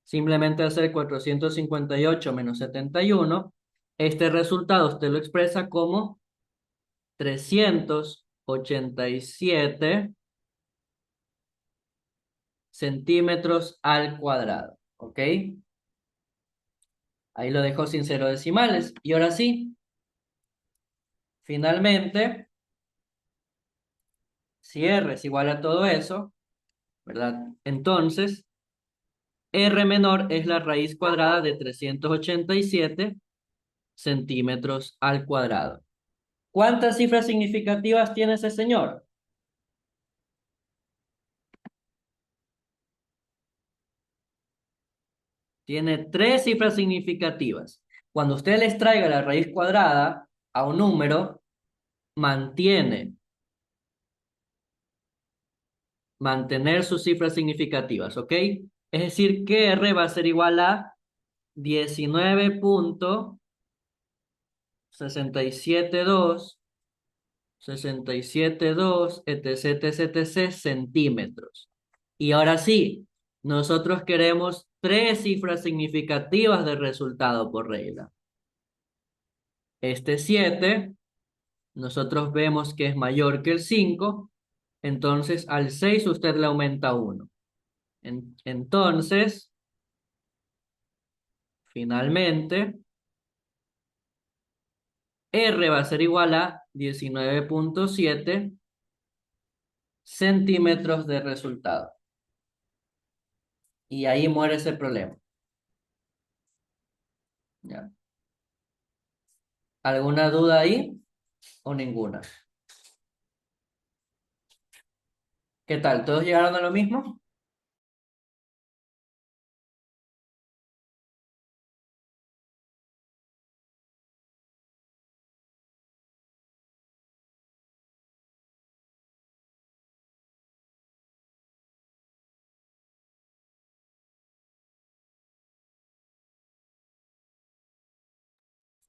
S1: Simplemente hacer 458 menos 71. Este resultado usted lo expresa como 387 centímetros al cuadrado. ¿Ok? Ahí lo dejo sin cero decimales. Y ahora sí, finalmente, si R es igual a todo eso, ¿verdad? Entonces, R menor es la raíz cuadrada de 387 centímetros al cuadrado. ¿Cuántas cifras significativas tiene ese señor? Tiene tres cifras significativas. Cuando usted les traiga la raíz cuadrada a un número, mantiene, mantener sus cifras significativas, ¿ok? Es decir, que R va a ser igual a 19.672, 67.2, etc, etc, etc, centímetros. Y ahora sí, nosotros queremos tres cifras significativas de resultado por regla. Este 7 nosotros vemos que es mayor que el 5, entonces al 6 usted le aumenta uno. Entonces, finalmente, R va a ser igual a 19.7 centímetros de resultado. Y ahí muere ese problema. ¿Ya? ¿Alguna duda ahí o ninguna? ¿Qué tal? ¿Todos llegaron a lo mismo?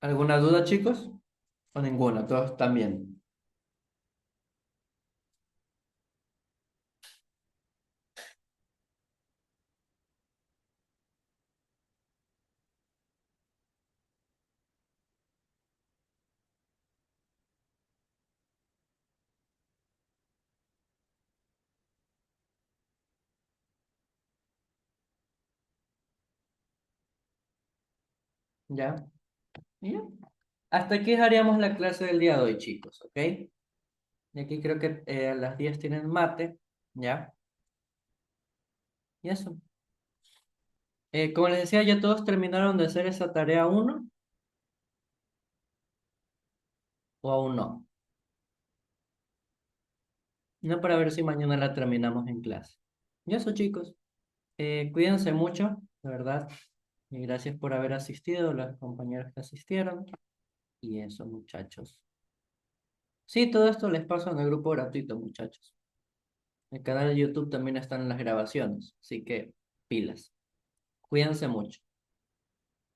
S1: ¿Alguna duda, chicos? ¿O ninguna? Todos también. ¿Ya? ¿Ya? Hasta aquí dejaríamos la clase del día de hoy, chicos, ¿ok? Y aquí creo que a las 10 tienen mate, ¿ya? Y eso. Como les decía, ya todos terminaron de hacer esa tarea uno o aún no. No, para ver si mañana la terminamos en clase. Y eso, chicos. Cuídense mucho, de verdad. Y gracias por haber asistido, los compañeros que asistieron. Y eso, muchachos. Sí, todo esto les paso en el grupo gratuito, muchachos. El canal de YouTube también están las grabaciones, así que pilas. Cuídense mucho.